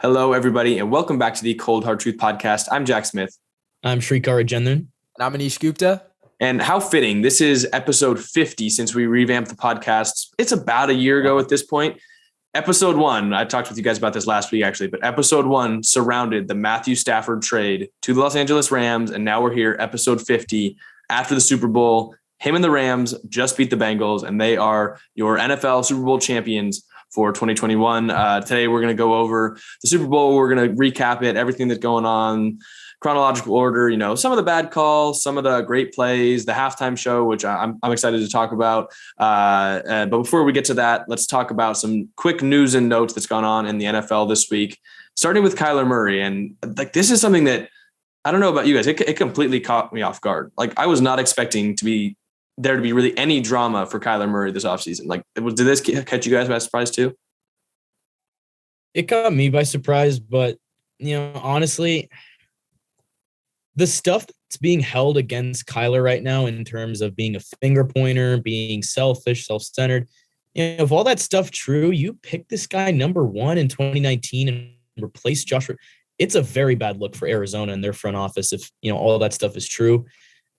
Hello, everybody, and welcome back to the Cold Hard Truth Podcast. I'm Jack Smith. I'm Srikar. And I'm Anish Gupta. And how fitting, this is episode 50 since we revamped the podcast. It's about a year ago at this point. Episode 1, I talked with you guys about this last week, actually, but episode 1 surrounded the Matthew Stafford trade to the Los Angeles Rams, and now we're here, episode 50, after the Super Bowl. Him and the Rams just beat the Bengals, and they are your NFL Super Bowl champions for 2021. Today, we're going to go over the Super Bowl. We're going to recap it, everything that's going on, chronological order, some of the bad calls, some of the great plays, the halftime show, which I'm excited to talk about. But before we get to that, let's talk about some quick news and notes that's gone on in the NFL this week, starting with Kyler Murray. And this is something that, I don't know about you guys, it completely caught me off guard. I was not expecting there to be really any drama for Kyler Murray this offseason. Did this catch you guys by surprise too? It caught me by surprise, but honestly, the stuff that's being held against Kyler right now in terms of being a finger pointer, being selfish, self-centered, if all that stuff true, you pick this guy number 1 in 2019 and replace Josh. It's a very bad look for Arizona and their front office if all that stuff is true.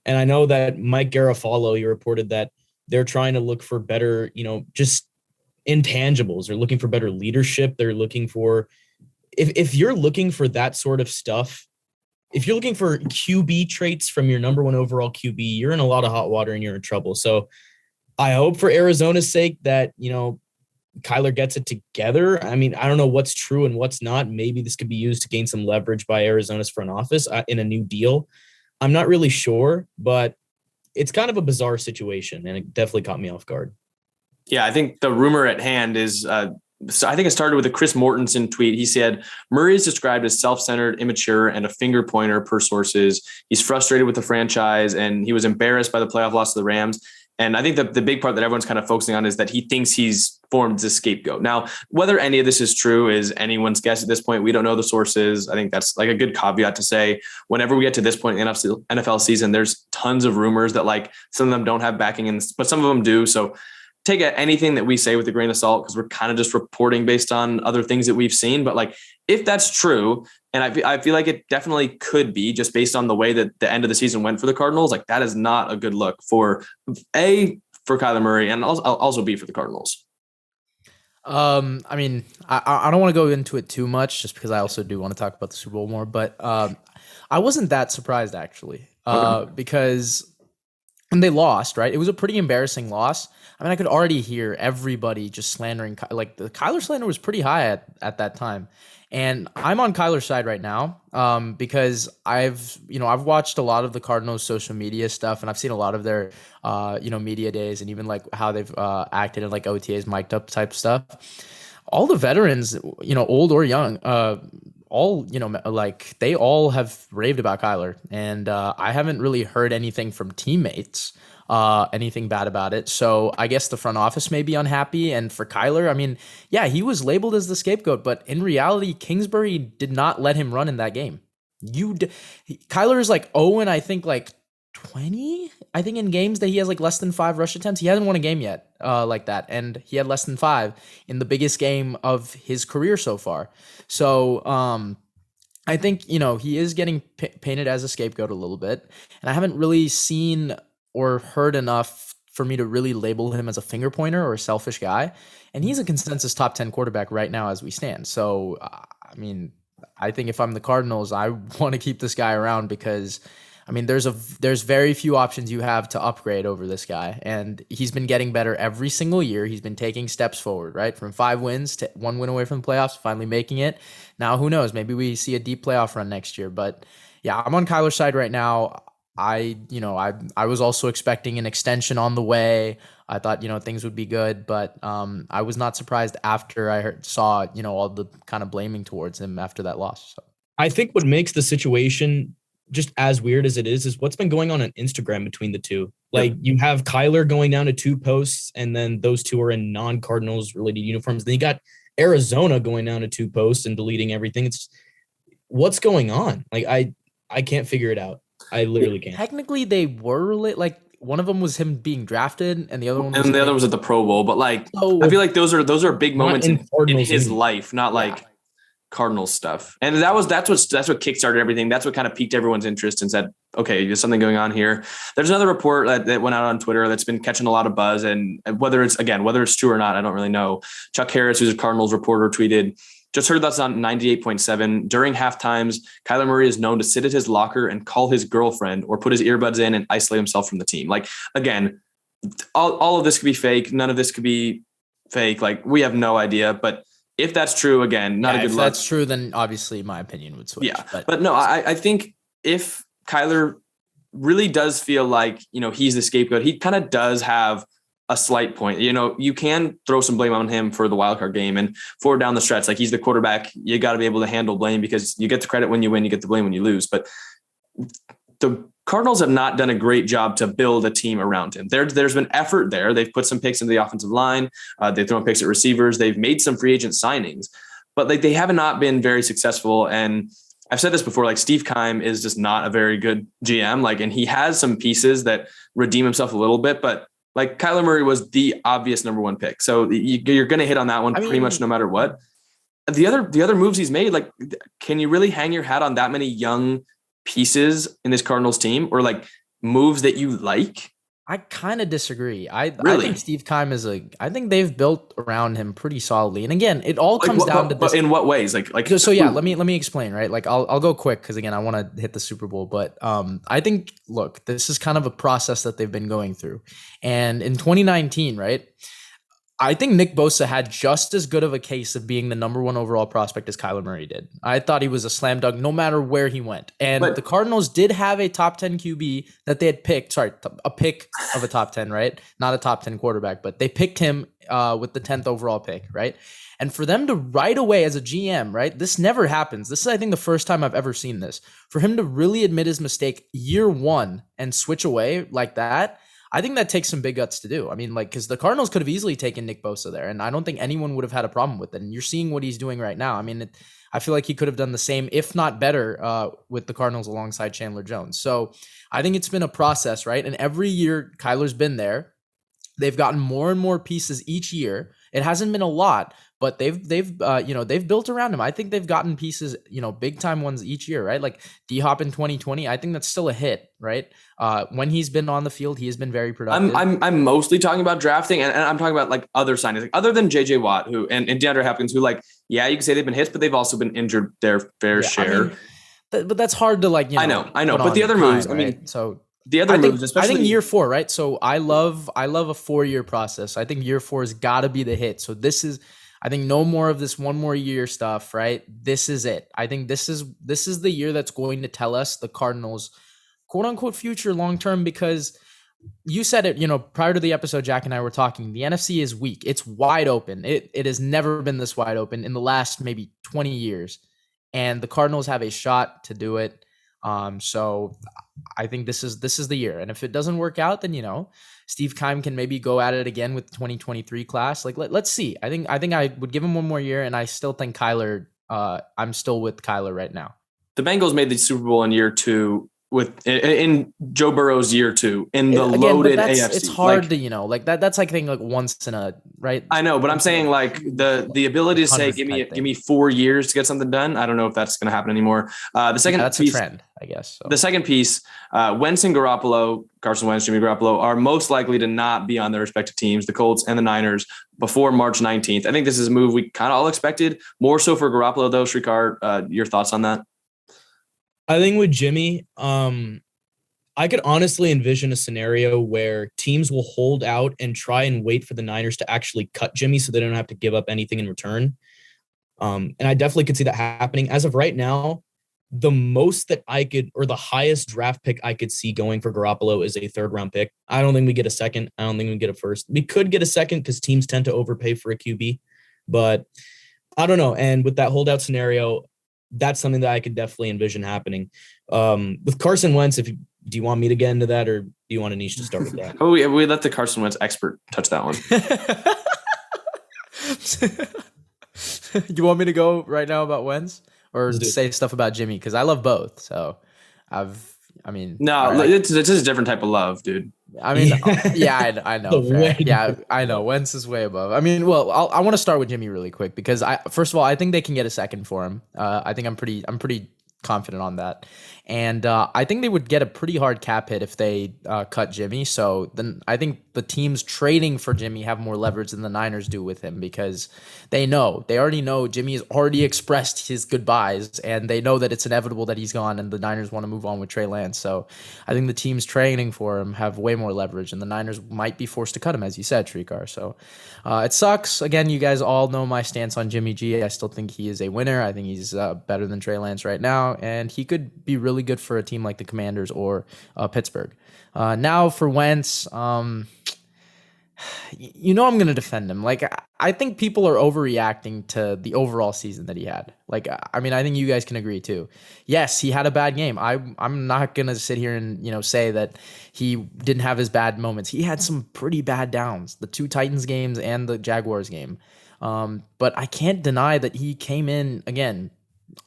And I know that Mike Garafolo, he reported that they're trying to look for better, just intangibles. They're looking for better leadership. They're looking for, if you're looking for that sort of stuff, if you're looking for QB traits from your number 1 overall QB, you're in a lot of hot water and you're in trouble. So I hope for Arizona's sake that, Kyler gets it together. I mean, I don't know what's true and what's not. Maybe this could be used to gain some leverage by Arizona's front office in a new deal. I'm not really sure, but it's kind of a bizarre situation, and it definitely caught me off guard. Yeah, I think the rumor at hand is, so I think it started with a Chris Mortensen tweet. He said, Murray is described as self-centered, immature, and a finger pointer per sources. He's frustrated with the franchise, and he was embarrassed by the playoff loss to the Rams. And I think that the big part that everyone's kind of focusing on is that he thinks he's formed as a scapegoat. Now, whether any of this is true is anyone's guess at this point. We don't know the sources. I think that's a good caveat to say. Whenever we get to this point in the NFL season, there's tons of rumors that some of them don't have backing, but some of them do. So take anything that we say with a grain of salt because we're kind of just reporting based on other things that we've seen. But if that's true, and I feel like it definitely could be just based on the way that the end of the season went for the Cardinals, that is not a good look for Kyler Murray and also B for the Cardinals. I don't want to go into it too much just because I also do want to talk about the Super Bowl more, but I wasn't that surprised actually because when they lost, right? It was a pretty embarrassing loss. I mean, I could already hear everybody just slandering, the Kyler slander was pretty high at that time. And I'm on Kyler's side right now because I've watched a lot of the Cardinals social media stuff and I've seen a lot of their, media days and even how they've acted in OTAs, mic'd up type stuff. All the veterans, old or young, they all have raved about Kyler. And I haven't really heard anything from teammates anything bad about it. So I guess the front office may be unhappy. And for Kyler, I mean, yeah, he was labeled as the scapegoat, but in reality, Kingsbury did not let him run in that game. Kyler is 0 and I think 20, I think in games that he has less than 5 rush attempts. He hasn't won a game yet like that. And he had less than 5 in the biggest game of his career so far. So, I think, he is getting painted as a scapegoat a little bit. And I haven't really seen or heard enough for me to really label him as a finger pointer or a selfish guy. And he's a consensus top 10 quarterback right now as we stand. So, I think if I'm the Cardinals, I want to keep this guy around because, there's very few options you have to upgrade over this guy. And he's been getting better every single year. He's been taking steps forward, right? From 5 wins to 1 win away from the playoffs, finally making it. Now, who knows? Maybe we see a deep playoff run next year. But yeah, I'm on Kyler's side right now. I was also expecting an extension on the way. I thought, things would be good, but I was not surprised after I saw, all the kind of blaming towards him after that loss. So. I think what makes the situation just as weird as it is what's been going on Instagram between the two. You have Kyler going down to 2 posts, and then those 2 are in non-Cardinals related uniforms. Then you got Arizona going down to 2 posts and deleting everything. It's what's going on? I can't figure it out. I literally can't. Technically, they were one of them was him being drafted, and the other one was the other was at the Pro Bowl. But I feel like those are big moments in his life, not Cardinals stuff. And that's what kickstarted everything. That's what kind of piqued everyone's interest and said, okay, there's something going on here. There's another report that went out on Twitter that's been catching a lot of buzz. And whether it's true or not, I don't really know. Chuck Harris, who's a Cardinals reporter, tweeted, just heard that's on 98.7. During half times, Kyler Murray is known to sit at his locker and call his girlfriend or put his earbuds in and isolate himself from the team. Like, again, all of this could be fake. None of this could be fake. Like, we have no idea. But if that's true, again, not a good look. If that's true, then obviously my opinion would switch. Yeah. But no, I think if Kyler really does feel like, he's the scapegoat, he kind of does have a slight point. You can throw some blame on him for the wildcard game and forward down the stretch. Like, he's the quarterback. You got to be able to handle blame because you get the credit when you win, you get the blame when you lose. But the Cardinals have not done a great job to build a team around him. There's been effort there. They've put some picks into the offensive line. They've thrown picks at receivers. They've made some free agent signings, but they have not been very successful. And I've said this before, like, Steve Keim is just not a very good GM. Like, and he has some pieces that redeem himself a little bit, but like, Kyler Murray was the obvious number one pick. So you're going to hit on that one pretty much no matter what. The other moves he's made, like, can you really hang your hat on that many young pieces in this Cardinals team, or like moves that you like? I kind of disagree. I Really? think Steve Keim I think they've built around him pretty solidly. And again, it all comes down to this. But in what ways? So yeah, let me explain, right? Like, I'll go quick because, again, I want to hit the Super Bowl. But I think, look, this is kind of a process that they've been going through. And in 2019, right, I think Nick Bosa had just as good of a case of being the number one overall prospect as Kyler Murray did. I thought he was a slam dunk no matter where he went. And the Cardinals did have a top 10 QB that they had picked. Sorry, a pick of a top 10, right? Not a top 10 quarterback, but they picked him with the 10th overall pick, right? And for them to right away as a GM, right? This never happens. This is, I think, the first time I've ever seen this. For him to really admit his mistake year one and switch away like that, I think that takes some big guts to do. I mean, like, because the Cardinals could have easily taken Nick Bosa there, and I don't think anyone would have had a problem with it. And you're seeing what he's doing right now. I mean, I feel like he could have done the same, if not better, with the Cardinals alongside Chandler Jones. So I think it's been a process, right? And every year Kyler's been there. They've gotten more and more pieces each year. It hasn't been a lot, but they've built around him. I think they've gotten pieces, big time ones each year, right? Like D-Hop in 2020, I think that's still a hit, right? When he's been on the field, he has been very productive. I'm mostly talking about drafting, and I'm talking about like other signings, like other than JJ Watt, who and DeAndre Hopkins, who, like, yeah, you can say they've been hits, but they've also been injured their fair share. I mean, but that's hard to, like, I know, but the other moves, right? I mean, so. The other moves, especially, I think year 4, right? So I love a 4-year process. I think year 4 has got to be the hit. So this is, I think, no more of this one more year stuff, right? This is it. I think this is the year that's going to tell us the Cardinals' quote unquote future long term, because you said it, prior to the episode, Jack and I were talking, the NFC is weak. It's wide open. It has never been this wide open in the last maybe 20 years. And the Cardinals have a shot to do it. So I think this is the year. And if it doesn't work out, then, Steve Keim can maybe go at it again with the 2023 class. Like, let's see. I think I would give him one more year, and I still think Kyler, I'm still with Kyler right now. The Bengals made the Super Bowl in year 2 in Joe Burrow's year 2 in the loaded AFC. It's hard to, that's like thing like once in a, right? I know, but I'm saying, like, the ability to say, give me 4 years to get something done. I don't know if that's going to happen anymore. That's piece, a trend, I guess. So. The second piece, Wentz and Garoppolo, Carson Wentz, Jimmy Garoppolo, are most likely to not be on their respective teams, the Colts and the Niners, before March 19th. I think this is a move we kind of all expected, more so for Garoppolo though. Srikar, your thoughts on that? I think with Jimmy, I could honestly envision a scenario where teams will hold out and try and wait for the Niners to actually cut Jimmy so they don't have to give up anything in return. And I definitely could see that happening. As of right now, the most that I could, or the highest draft pick I could see going for Garoppolo is a 3rd round pick. I don't think we get a second. I don't think we get a first. We could get a second because teams tend to overpay for a QB, but I don't know. And with that holdout scenario, that's something that I could definitely envision happening. With Carson Wentz, do you want me to get into that, or do you want Anish to start with that? Oh, we let the Carson Wentz expert touch that one. You want me to go right now about Wentz, or say stuff about Jimmy? Because I love both. So no, right. It's a different type of love, dude. I mean, yeah, I know. Fair. Way Yeah, I know. Wentz is way above. I mean, well, I want to start with Jimmy really quick because first of all, I think they can get a second for him. I think I'm pretty confident on that, and I think they would get a pretty hard cap hit if they cut Jimmy. So then I think the teams trading for Jimmy have more leverage than the Niners do with him because they already know Jimmy has already expressed his goodbyes, and they know that it's inevitable that he's gone, and the Niners want to move on with Trey Lance. So I think the teams training for him have way more leverage, and the Niners might be forced to cut him, as you said, Srikar. So it sucks. Again, you guys all know my stance on Jimmy G. I still think he is a winner. I think he's better than Trey Lance right now, and he could be really good for a team like the Commanders or Pittsburgh. Now for Wentz, I'm going to defend him. Like, I think people are overreacting to the overall season that he had. Like, I mean, I think you guys can agree too. Yes, he had a bad game. I'm not going to sit here and, say that he didn't have his bad moments. He had some pretty bad downs, the 2 Titans games and the Jaguars game. But I can't deny that he came in, again,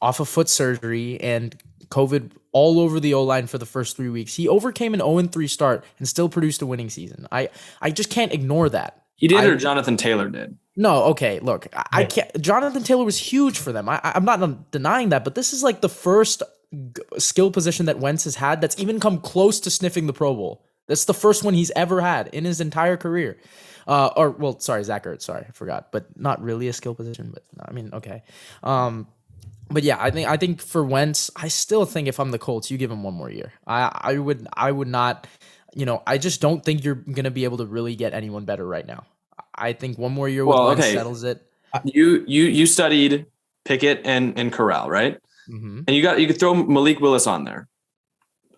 off of foot surgery and COVID all over the O-line for the first 3 weeks. He overcame an 0-3 start and still produced a winning season. I just can't ignore that. He did, or Jonathan Taylor did? No, okay, look, I can't. Jonathan Taylor was huge for them. I'm not denying that, but this is like the first skill position that Wentz has had that's even come close to sniffing the Pro Bowl. That's the first one he's ever had in his entire career. Zach Ertz, sorry, I forgot, but not really a skill position, but I mean, okay. But yeah, I think for Wentz, I still think if I'm the Colts, you give him one more year. I would not, I just don't think you're going to be able to really get anyone better right now. I think one more year with Wentz settles it. You studied Pickett and Corral, right? Mm-hmm. And you could throw Malik Willis on there.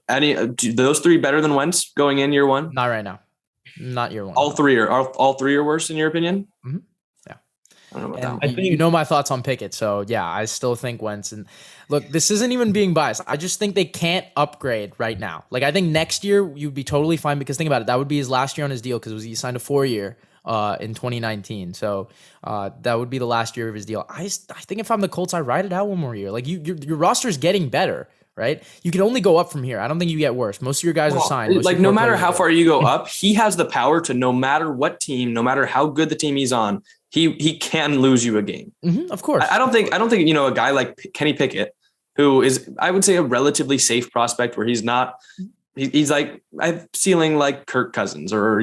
Those 3 better than Wentz going in year 1? Not right now. Not year 1. All three are worse in your opinion? Mm-hmm. Yeah. I don't know about that. I think you know my thoughts on Pickett, so yeah, I still think Wentz. And look, this isn't even being biased. I just think they can't upgrade right now. Like, I think next year you'd be totally fine because think about it, that would be his last year on his deal because he signed a 4-year in 2019. So that would be the last year of his deal. I think if I'm the Colts, I ride it out one more year. Like your roster is getting better. Right? You can only go up from here. I don't think you get worse. Most of your guys are signed. Like, no matter how far you go up, he has the power to, no matter what team, no matter how good the team he's on, he can lose you a game. Mm-hmm, of course. I don't think a guy like Kenny Pickett, who is, I would say, a relatively safe prospect where he's like ceiling like Kirk Cousins or,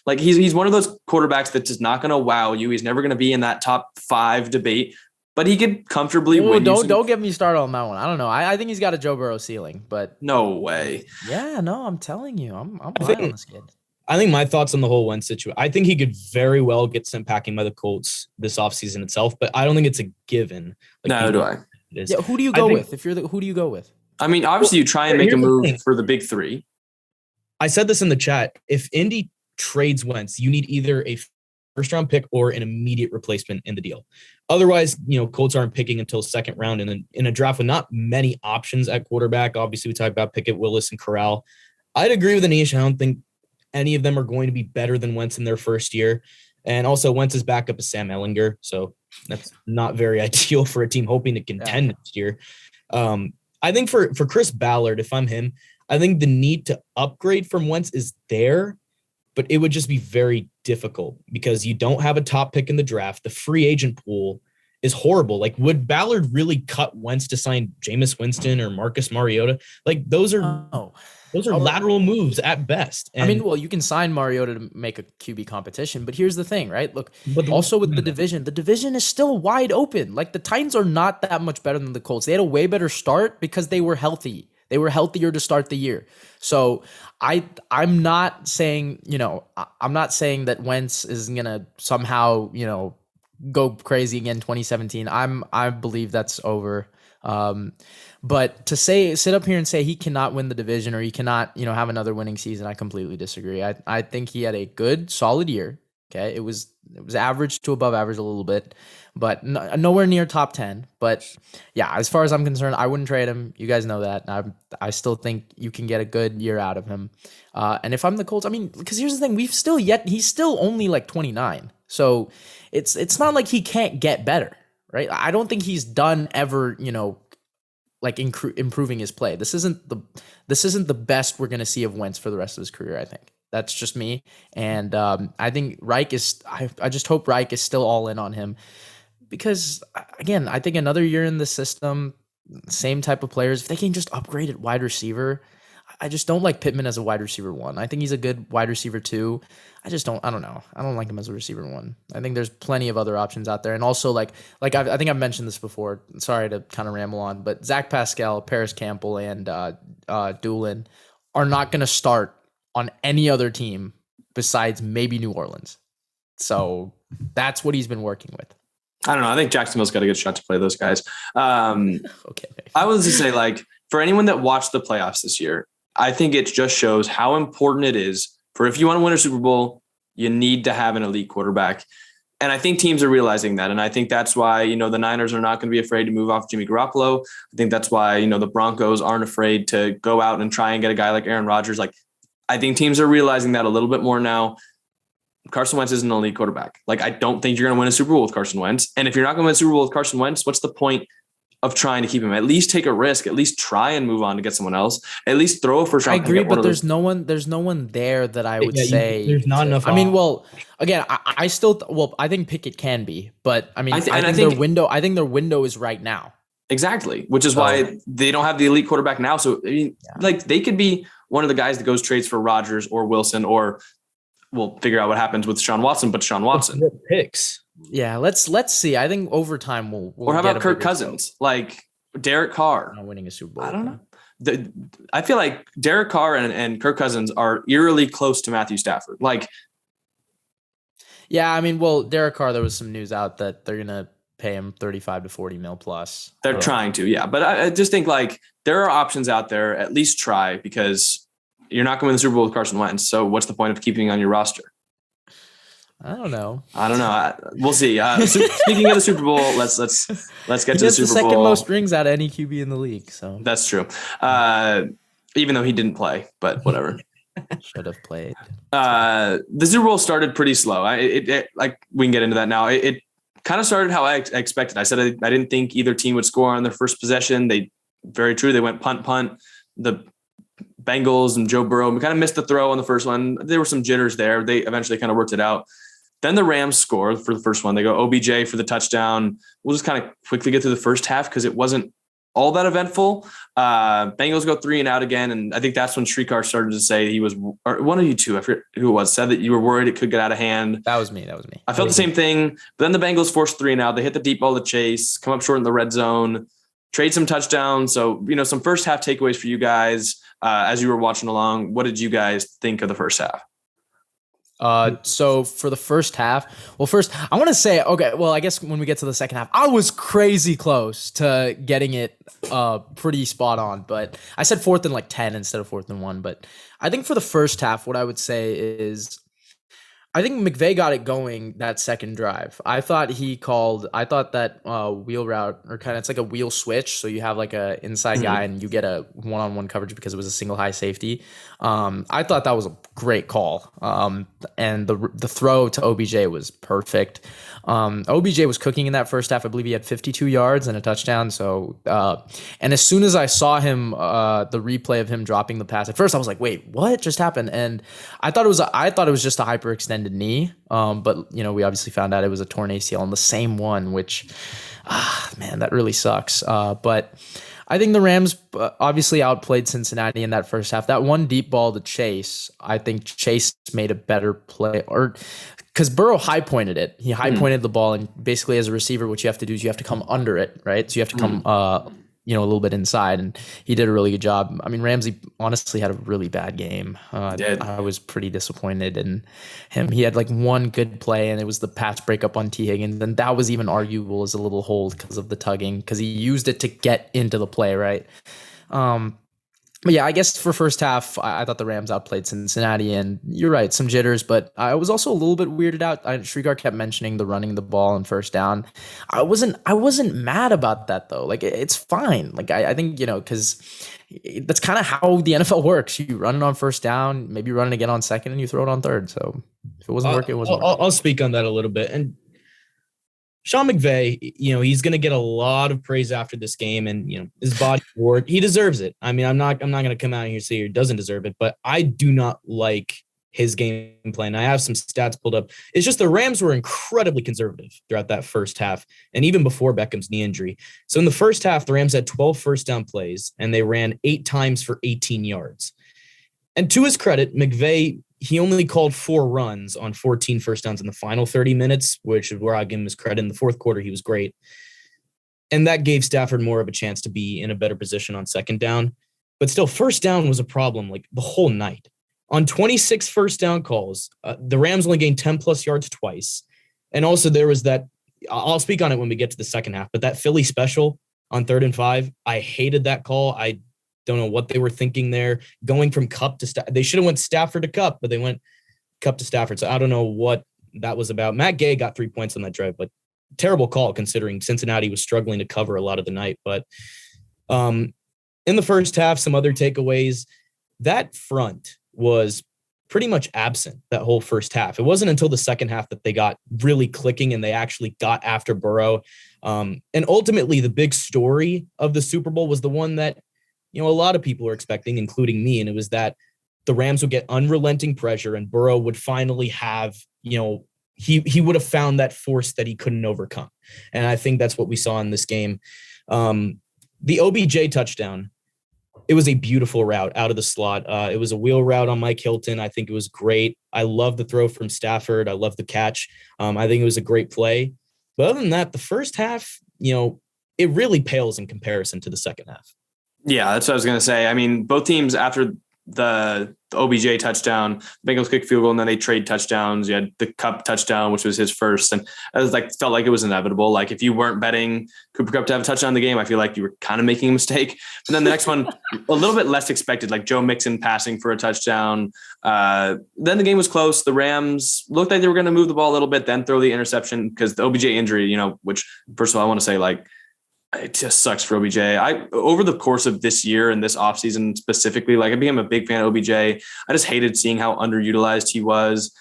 like he's one of those quarterbacks that's just not going to wow you. He's never going to be in that top 5 debate. But he could comfortably win. Don't get me started on that one. I don't know. I think he's got a Joe Burrow ceiling, but no way. Yeah, no, I'm telling you, I'm high on this kid. I think my thoughts on the whole Wentz situation. I think he could very well get sent packing by the Colts this offseason itself, but I don't think it's a given. No, do I? Yeah, who do you go with? Who do you go with? I mean, obviously, you try and make a move for the big 3. I said this in the chat. If Indy trades Wentz, you need either a first-round pick or an immediate replacement in the deal. Otherwise, Colts aren't picking until 2nd round, and in a draft with not many options at quarterback. Obviously, we talked about Pickett, Willis, and Corral. I'd agree with Anish. I don't think any of them are going to be better than Wentz in their first year. And also, Wentz's backup is Sam Ehlinger, so that's not very ideal for a team hoping to contend next year. I think for Chris Ballard, if I'm him, I think the need to upgrade from Wentz is there, but it would just be very difficult because you don't have a top pick in the draft. The free agent pool is horrible. Like, would Ballard really cut Wentz to sign Jameis Winston or Marcus Mariota? Like, those are lateral moves at best. And, I mean, well, you can sign Mariota to make a QB competition, but here's the thing, right? Look, also with the division is still wide open. Like, the Titans are not that much better than the Colts. They had a way better start because they were healthy. They were healthier to start the year. So I'm not saying, I'm not saying that Wentz is going to somehow, go crazy again 2017. I believe that's over. But to sit up here and say he cannot win the division or he cannot, have another winning season, I completely disagree. I think he had a good, solid year. Okay. It was average to above average a little bit, but nowhere near top 10. But yeah, as far as I'm concerned, I wouldn't trade him. You guys know that. I still think you can get a good year out of him. And if I'm the Colts, I mean, because here's the thing, he's still only like 29. So it's not like he can't get better, right? I don't think he's done ever, like improving his play. This isn't the best we're gonna see of Wentz for the rest of his career. I think that's just me, and I think Reich is. I just hope Reich is still all in on him, because again, I think another year in the system, same type of players, if they can just upgrade at wide receiver. I just don't like Pittman as a wide receiver 1. I think he's a good wide receiver 2. I don't know. I don't like him as a receiver 1. I think there's plenty of other options out there. And also I think I've mentioned this before. Sorry to kind of ramble on, but Zach Pascal, Paris Campbell, and Doolin are not going to start on any other team besides maybe New Orleans. So that's what he's been working with. I don't know. I think Jacksonville's got a good shot to play those guys. Okay. Maybe. I was to say, like, for anyone that watched the playoffs this year, I think it just shows how important it is for, if you want to win a Super Bowl, you need to have an elite quarterback. And I think teams are realizing that. And I think that's why, the Niners are not going to be afraid to move off Jimmy Garoppolo. I think that's why, the Broncos aren't afraid to go out and try and get a guy like Aaron Rodgers. Like, I think teams are realizing that a little bit more now. Carson Wentz isn't an elite quarterback. Like, I don't think you're going to win a Super Bowl with Carson Wentz. And if you're not going to win a Super Bowl with Carson Wentz, what's the point of trying to keep him? At least take a risk. At least try and move on to get someone else. At least throw a first round. I agree, but there's no one there that I would say there's not enough. I mean, well, again, I think Pickett can be, but I mean, I think their window is right now. Exactly, which is why they don't have the elite quarterback now. So I mean, like, they could be one of the guys that goes trades for Rodgers or Wilson, or we'll figure out what happens with Sean Watson. But Sean Watson picks. Yeah, let's see. I think over time we'll or how about Kirk Cousins, like Derek Carr not winning a Super Bowl? I don't know. I feel like Derek Carr and Kirk Cousins are eerily close to Matthew Stafford. Like, yeah, I mean, well, Derek Carr, there was some news out that they're gonna pay him 35 to 40 mil plus. They're trying to, yeah, but I just think, like, there are options out there. At least try, because you're not going to win the Super Bowl with Carson Wentz. So what's the point of keeping on your roster? I don't know. We'll see. Speaking of the Super Bowl, let's get to the Super Bowl. He has the second most rings out of any QB in the league. So that's true. Even though he didn't play, but whatever. Should have played. The Super Bowl started pretty slow. It like, we can get into that now. It kind of started how I expected. I said I didn't think either team would score on their first possession. Very true. They went punt. The Bengals and Joe Burrow, we kind of missed the throw on the first one. There were some jitters there. They eventually kind of worked it out. Then the Rams score for the first one. They go OBJ for the touchdown. We'll just kind of quickly get through the first half because it wasn't all that eventful. Bengals go 3 and out again. And I think that's when Srikar started to say he was, or one of you two, I forget who it was, said that you were worried it could get out of hand. That was me. I felt the same thing. But then the Bengals forced 3 and out. They hit the deep ball to Chase, come up short in the red zone, trade some touchdowns. So, some first half takeaways for you guys as you were watching along. What did you guys think of the first half? So for the first half, well, first I want to say, okay, well, I guess when we get to the second half, I was crazy close to getting it pretty spot on, but I said 4th and like 10 instead of 4th and 1. But I think for the first half, what I would say is I think McVay got it going that second drive. I thought that wheel route, or kind of, it's like a wheel switch. So you have like a inside guy and you get a one-on-one coverage because it was a single high safety. I thought that was a great call. And the throw to OBJ was perfect. OBJ was cooking in that first half. I believe he had 52 yards and a touchdown. So, and as soon as I saw him, the replay of him dropping the pass, at first I was like, wait, what just happened? And I thought it was just a hyperextended knee. But we obviously found out it was a torn ACL on the same one, which, man, that really sucks. But I think the Rams obviously outplayed Cincinnati in that first half. That one deep ball to Chase, I think Chase made a better play, because Burrow high pointed it. He high pointed the ball, and basically as a receiver, what you have to do is you have to come under it, right? So you have to come, a little bit inside, and he did a really good job. I mean, Ramsey honestly had a really bad game. I was pretty disappointed in him. He had like one good play, and it was the pass breakup on T. Higgins, and that was even arguable as a little hold because of the tugging, because he used it to get into the play, right? But yeah, I guess for first half, I thought the Rams outplayed Cincinnati, and you're right, some jitters, but I was also a little bit weirded out. Srikar kept mentioning the running the ball and first down. I wasn't mad about that though. Like, it's fine. Like, I think, because that's kind of how the NFL works. You run it on first down, maybe run it again on second, and you throw it on third. So if it wasn't working, it wasn't working. I'll speak on that a little bit. And Sean McVay, he's going to get a lot of praise after this game, and his body work, he deserves it. I mean, I'm not going to come out here and say he doesn't deserve it, but I do not like his game plan. I have some stats pulled up. It's just the Rams were incredibly conservative throughout that first half, and even before Beckham's knee injury. So in the first half, the Rams had 12 first down plays, and they ran 8 times for 18 yards. And to his credit, McVay, he only called 4 runs on 14 first downs in the final 30 minutes, which is where I give him his credit. In the fourth quarter, he was great. And that gave Stafford more of a chance to be in a better position on second down. But still, first down was a problem like the whole night. On 26 first down calls, the Rams only gained 10 plus yards twice. And also there was that, I'll speak on it when we get to the second half, but that Philly special on 3rd and 5, I hated that call. I don't know what they were thinking there. Going from Kupp to Stafford. They should have went Stafford to Kupp, but they went Kupp to Stafford. So I don't know what that was about. Matt Gay got 3 points on that drive, but terrible call considering Cincinnati was struggling to cover a lot of the night. But in the first half, some other takeaways. That front was pretty much absent that whole first half. It wasn't until the second half that they got really clicking and they actually got after Burrow. And ultimately, the big story of the Super Bowl was the one that a lot of people were expecting, including me, and it was that the Rams would get unrelenting pressure and Burrow would finally have, he would have found that force that he couldn't overcome. And I think that's what we saw in this game. The OBJ touchdown, it was a beautiful route out of the slot. It was a wheel route on Mike Hilton. I think it was great. I love the throw from Stafford. I love the catch. I think it was a great play. But other than that, the first half, it really pales in comparison to the second half. Yeah, that's what I was going to say. I mean, both teams after the OBJ touchdown, Bengals kick field goal, and then they trade touchdowns. You had the Kupp touchdown, which was his first. And I was felt like it was inevitable. Like if you weren't betting Cooper Kupp to have a touchdown in the game, I feel like you were kind of making a mistake. But then the next one, a little bit less expected, like Joe Mixon passing for a touchdown. Then the game was close. The Rams looked like they were going to move the ball a little bit, then throw the interception because the OBJ injury, which first of all, I want to say it just sucks for OBJ. Over the course of this year and this offseason specifically, I became a big fan of OBJ. I just hated seeing how underutilized he was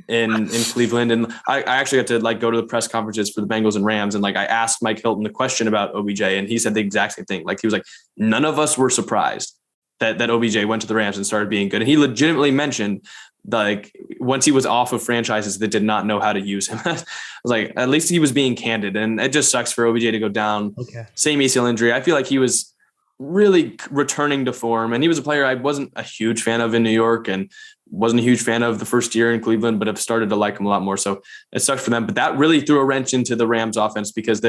in Cleveland. And I actually got to go to the press conferences for the Bengals and Rams. And I asked Mike Hilton the question about OBJ and he said the exact same thing. He was like, none of us were surprised that OBJ went to the Rams and started being good. And he legitimately mentioned once he was off of franchises that did not know how to use him. I was like, at least he was being candid, and it just sucks for OBJ to go down. Okay. Same ACL injury. I feel like he was really returning to form, and he was a player I wasn't a huge fan of in New York and wasn't a huge fan of the first year in Cleveland, but have started to like him a lot more. So it sucks for them, but that really threw a wrench into the Rams offense because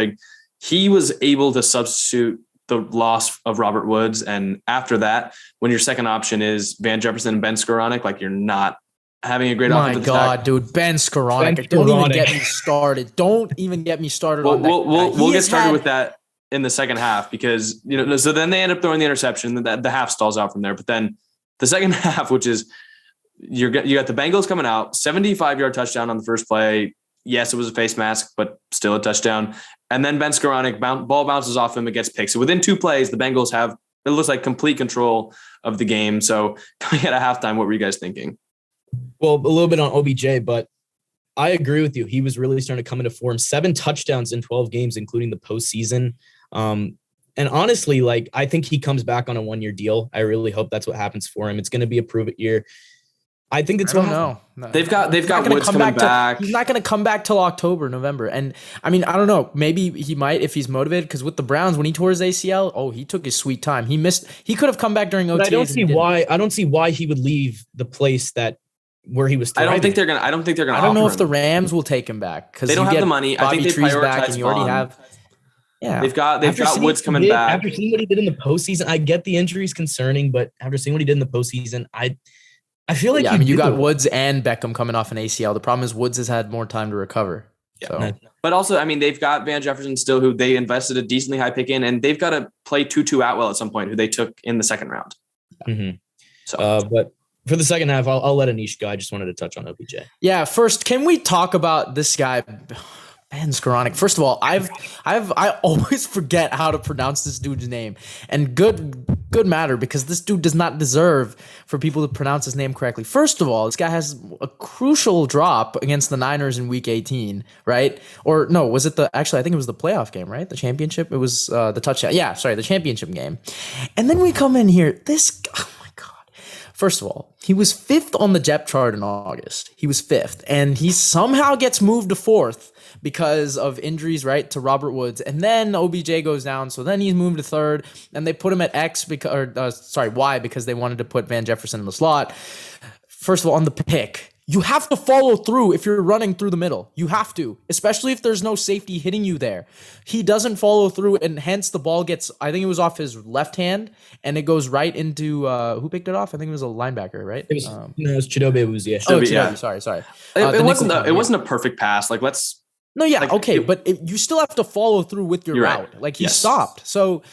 he was able to substitute the loss of Robert Woods. And after that, when your second option is Van Jefferson and Ben Skoranek, you're not having a great offensive attack. My God, dude, Ben Skoranek. Don't even get me started. Don't even get me started on that. We'll get started with that in the second half because, so then they end up throwing the interception. The half stalls out from there. But then the second half, which is you got the Bengals coming out, 75-yard touchdown on the first play. Yes, it was a face mask, but still a touchdown. And then Ben Skoranek, ball bounces off him, it gets picked. So within 2 plays, the Bengals have, it looks like, complete control of the game. So coming at a halftime, what were you guys thinking? Well, a little bit on OBJ, but I agree with you. He was really starting to come into form. 7 touchdowns in 12 games, including the postseason. And honestly, I think he comes back on a 1-year deal. I really hope that's what happens for him. It's going to be a prove it year. I think it's what no. They've got Woods coming back. He's not going to come back till October, November. And I mean, I don't know. Maybe he might if he's motivated. Because with the Browns, when he tore his ACL, he took his sweet time. He could have come back during OTAs. I don't see why he would leave the place where he was thriving. I don't think they're gonna. I don't know if the Rams will take him back because they don't have the money. I think they prioritize back and you already have. Yeah, they've got Woods coming back. After seeing what he did in the postseason, I get the injury is concerning, but after seeing what he did in the postseason, I feel like you got Woods and Beckham coming off an ACL. The problem is Woods has had more time to recover. Yeah. So. But also, I mean, they've got Van Jefferson still, who they invested a decently high pick in, and they've got to play Tutu Atwell at some point, who they took in the second round. Mm-hmm. So, but for the second half, I'll let Anish go. I just wanted to touch on OBJ. Yeah, first, can we talk about this guy, Ben Skoranek? First of all, I always forget how to pronounce this dude's name, and good good matter because this dude does not deserve for people to pronounce his name correctly. First of all, this guy has a crucial drop against the Niners in week 18, right? Or no, was it actually, I think it was the playoff game, right? The championship. It was the touchdown. Yeah, sorry, the championship game. And then we come in here, oh my God. First of all, he was 5th on the depth chart in August. He was 5th, and he somehow gets moved to 4th because of injuries, right, to Robert Woods. And then OBJ goes down, so then he's moved to 3rd, and they put him at Y because they wanted to put Van Jefferson in the slot. First of all, on the pick, you have to follow through if you're running through the middle. You have to, especially if there's no safety hitting you there. He doesn't follow through, and hence the ball gets, I think it was off his left hand, and it goes right into, who picked it off? I think it was a linebacker, right? It was, no, it was Chidobe Awuzie. Oh, Chidobe, yeah. Sorry. It wasn't a perfect pass. Like, let's... No, yeah, like, okay, but you still have to follow through with your route. Right. Like, he stopped. So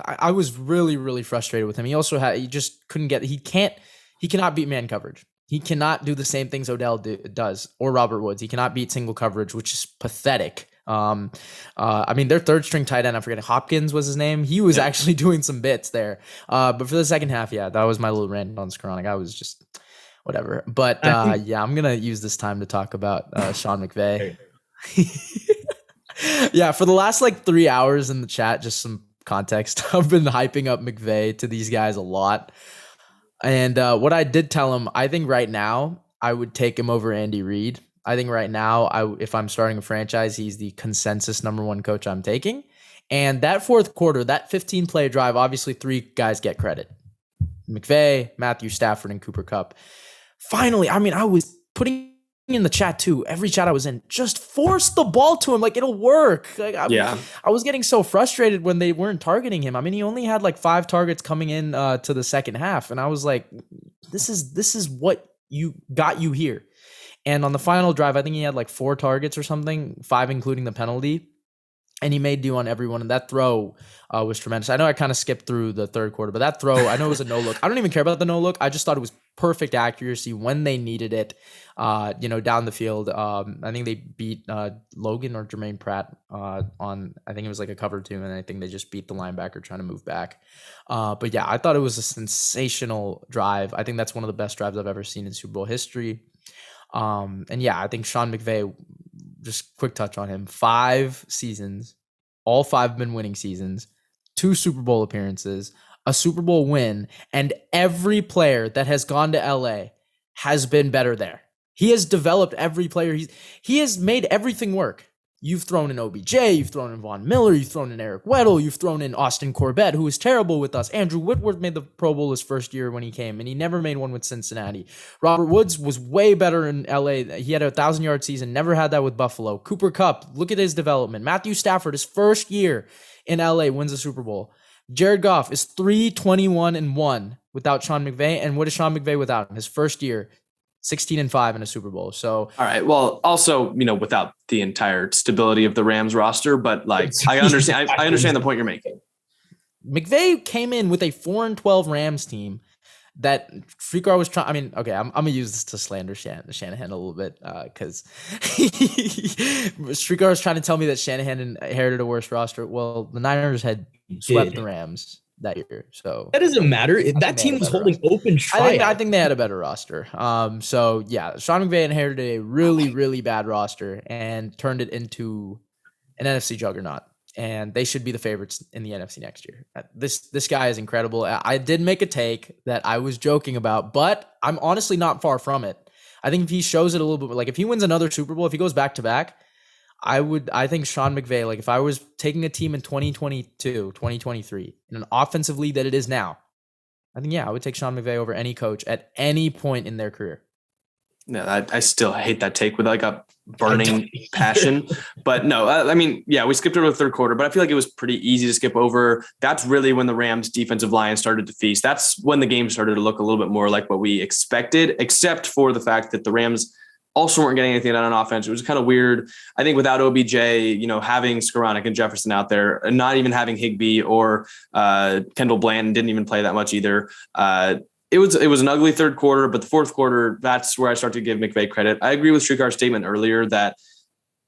I was really, really frustrated with him. He also he just couldn't get, he cannot beat man coverage. He cannot do the same things Odell does or Robert Woods. He cannot beat single coverage, which is pathetic. I mean, their 3rd string tight end, I'm forgetting, Hopkins was his name. He was actually doing some bits there. But for the second half, that was my little rant on Skoranek. I was just whatever. But I'm going to use this time to talk about Sean McVay. Yeah, for the last 3 hours in the chat, just some context, I've been hyping up McVay to these guys a lot. And what I did tell him, I think right now I would take him over Andy Reid. I think right now, if I'm starting a franchise, he's the consensus number 1 coach I'm taking. And that 4th quarter, that 15-play drive, obviously 3 guys get credit. McVay, Matthew Stafford, and Cooper Kupp. Finally, I mean, I was putting in the chat too, every chat I was in, just force the ball to him, like it'll work. I was getting so frustrated when they weren't targeting him. I mean, he only had 5 targets coming in to the second half, and I was like, this is what got you here. And on the final drive, I think he had 4 targets or something, 5 including the penalty, and he made do on everyone. And that throw was tremendous. I know I kind of skipped through the 3rd quarter, but that throw, I know it was a no look. I don't even care about the no look. I just thought it was perfect accuracy when they needed it. Down the field. I think they beat Logan or Jermaine Pratt on, I think it was a cover 2, and I think they just beat the linebacker trying to move back. But yeah, I thought it was a sensational drive. I think that's one of the best drives I've ever seen in Super Bowl history. And yeah, I think Sean McVay, just quick touch on him, 5 seasons, all 5 have been winning seasons, 2 Super Bowl appearances, a Super Bowl win, and every player that has gone to LA has been better there. He has developed every player. He has made everything work. You've thrown in OBJ, you've thrown in Von Miller, you've thrown in Eric Weddle, you've thrown in Austin Corbett, who is terrible with us. Andrew Whitworth made the Pro Bowl his first year when he came, and he never made one with Cincinnati. Robert Woods was way better in LA. He had a 1,000-yard season, never had that with Buffalo. Cooper Kupp, look at his development. Matthew Stafford, his first year in LA, wins the Super Bowl. Jared Goff is 3-21-1 without Sean McVay. And what is Sean McVay without him? His first year, 16-5 in a Super Bowl. So, all right. Well, also, without the entire stability of the Rams roster, but I understand. I understand the point you're making. McVay came in with a 4-12 Rams team that Srikar was trying. I mean, okay, I'm gonna use this to slander Shanahan a little bit because Srikar was trying to tell me that Shanahan inherited a worse roster. Well, the Niners had swept the Rams that year, so that doesn't matter. That team was holding open try. I think they had a better roster. So yeah, Sean McVay inherited a really, really bad roster and turned it into an NFC juggernaut. And they should be the favorites in the NFC next year. This guy is incredible. I did make a take that I was joking about, but I'm honestly not far from it. I think if he shows it a little bit, if he wins another Super Bowl, if he goes back to back, I think Sean McVay, if I was taking a team in 2022, 2023, in an offensive league that it is now, I think, I would take Sean McVay over any coach at any point in their career. No, I still hate that take with a burning passion. But no, we skipped over the 3rd quarter, but I feel like it was pretty easy to skip over. That's really when the Rams defensive line started to feast. That's when the game started to look a little bit more like what we expected, except for the fact that the Rams also weren't getting anything done on offense. It was kind of weird. I think without OBJ, having Skoranek and Jefferson out there, and not even having Higbee or Kendall Blanton didn't even play that much either. It was an ugly 3rd quarter, but the 4th quarter, that's where I start to give McVay credit. I agree with Srikar's statement earlier that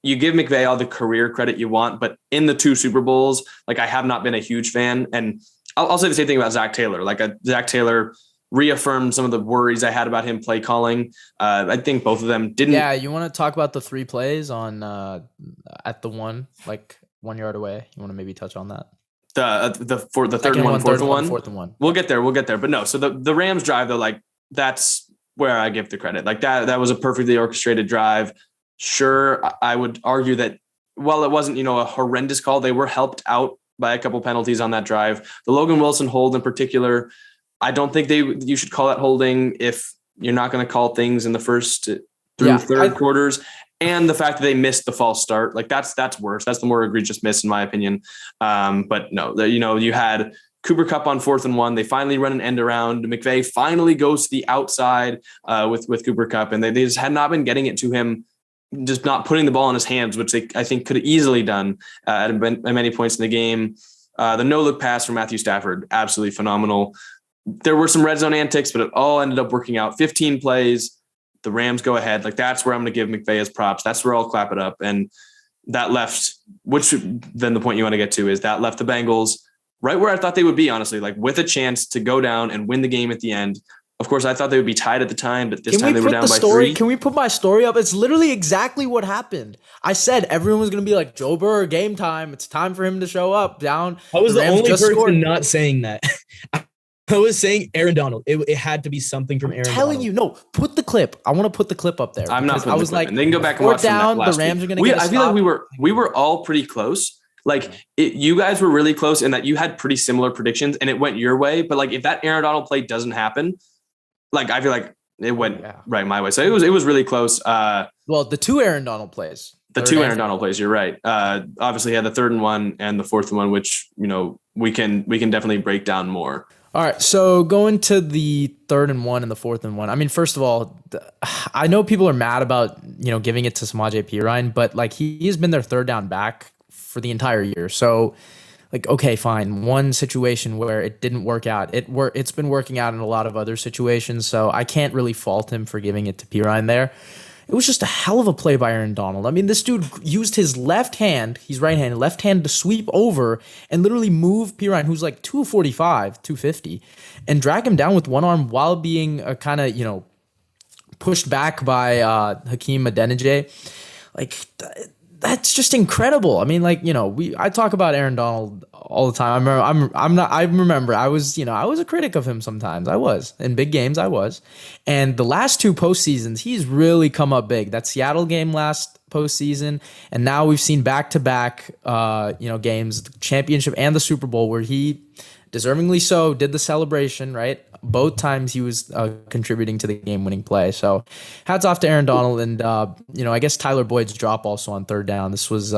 you give McVay all the career credit you want, but in the 2 Super Bowls, I have not been a huge fan. And I'll say the same thing about Zach Taylor. Like Zach Taylor reaffirmed some of the worries I had about him play calling. I think both of them didn't. Yeah, you want to talk about the 3 plays on at the 1, like 1 yard away? You want to maybe touch on that? For the third and one, fourth and one. We'll get there. But no. So the Rams drive though, like that's where I give the credit. Like that was a perfectly orchestrated drive. Sure, I would argue that while it wasn't, a horrendous call, they were helped out by a couple penalties on that drive. The Logan Wilson hold in particular, I don't think you should call that holding if you're not going to call things in the first through third quarters. And the fact that they missed the false start, like that's worse. That's the more egregious miss in my opinion. But no, you had Cooper Kupp on 4th and 1. They finally run an end around. McVay finally goes to the outside with Cooper Kupp, and they just had not been getting it to him, just not putting the ball in his hands, which they I think could have easily done at many points in the game. The no-look pass from Matthew Stafford, absolutely phenomenal. There were some red zone antics, but it all ended up working out. 15 plays, the Rams go ahead. Like that's where I'm going to give McVay his props. That's where I'll clap it up. And that left, which then the point you want to get to is that left the Bengals right where I thought they would be, honestly, like with a chance to go down and win the game at the end. Of course, I thought they would be tied at the time, but this time they were down by 3. Can we put my story up? It's literally exactly what happened. I said everyone was going to be like, Joe Burrow, game time. It's time for him to show up down. I was the only person not saying that. I was saying Aaron Donald. It had to be something from Aaron Donald. I'm telling you, no, put the clip. I want to put the clip up there. I'm not putting I was the clip like, in. They can go back and watch down, last the Rams week. are going to get a I feel stop. like we were all pretty close. Like you guys were really close in that you had pretty similar predictions and it went your way. But like if that Aaron Donald play doesn't happen, like I feel like it went right my way. So it was really close. Well, the 2 Aaron Donald plays. Donald plays, you're right. Obviously had the 3rd and 1 and the 4th and 1, which we can definitely break down more. All right, so going to the 3rd and 1 and the 4th and 1. I mean, first of all, I know people are mad about giving it to Samaje Perine, but like he has been their 3rd down back for the entire year. So like, okay, fine. One situation where it didn't work out. It's been working out in a lot of other situations, so I can't really fault him for giving it to Perine there. It was just a hell of a play by Aaron Donald. I mean, this dude used his left hand, he's right-handed, left hand to sweep over and literally move Perine, who's like 245, 250, and drag him down with one arm while being kind of, pushed back by Hakeem Adeniji. Like, that's just incredible. I mean, like, I talk about Aaron Donald all the time. I remember I was a critic of him sometimes. I was in big games. And the last 2 postseasons, he's really come up big. That Seattle game last postseason, and now we've seen back-to-back, games, the championship and the Super Bowl, where he deservingly so did the celebration, right? Both times he was contributing to the game-winning play. So hats off to Aaron Donald. And, I guess Tyler Boyd's drop also on 3rd down. This was,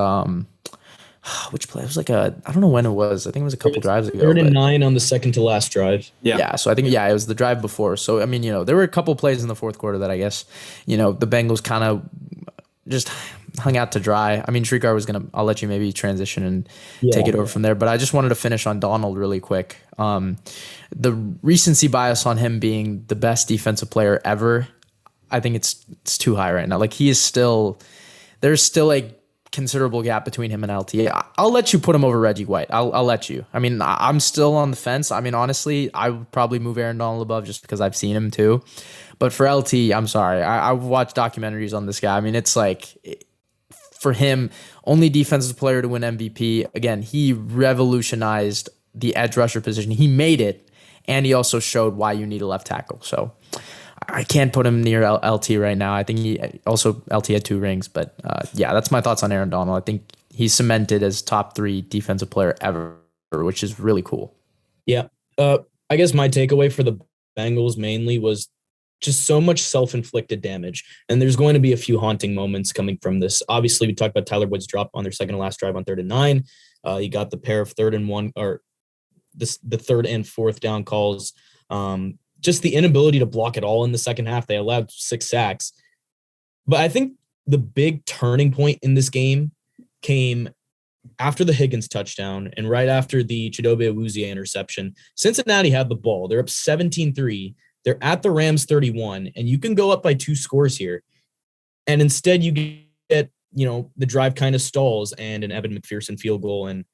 which play? It was like I don't know when it was. I think it was a couple drives ago. 3rd and 9 on the second to last drive. Yeah. So I think, it was the drive before. So, I mean, there were a couple plays in the 4th quarter that I guess, the Bengals kind of just hung out to dry. I mean, Srikar I'll let you maybe transition and take it over from there. But I just wanted to finish on Donald really quick. The recency bias on him being the best defensive player ever, I think it's too high right now. Like there's still a considerable gap between him and LT. I'll let you put him over Reggie White. I'll let you. I mean, I'm still on the fence. I mean, honestly, I would probably move Aaron Donald above just because I've seen him too. But for LT, I'm sorry. I've watched documentaries on this guy. I mean, it's like, for him, only defensive player to win MVP. Again, he revolutionized the edge rusher position. He made it, and he also showed why you need a left tackle. So I can't put him near LT right now. I think LT had 2 rings, but that's my thoughts on Aaron Donald. I think he's cemented as top 3 defensive player ever, which is really cool. Yeah. I guess my takeaway for the Bengals mainly was just so much self-inflicted damage. And there's going to be a few haunting moments coming from this. Obviously, we talked about Tyler Boyd's drop on their second to last drive on 3rd and 9. You got the pair of 3rd and 1 or the 3rd and 4th down calls. Just the inability to block it all in the second half. They allowed 6 sacks. But I think the big turning point in this game came after the Higgins touchdown and right after the Chidobe Awuzie interception. Cincinnati had the ball. They're up 17-3. They're at the Rams 31, and you can go up by 2 scores here. And instead you get, the drive kind of stalls and an Evan McPherson field goal. And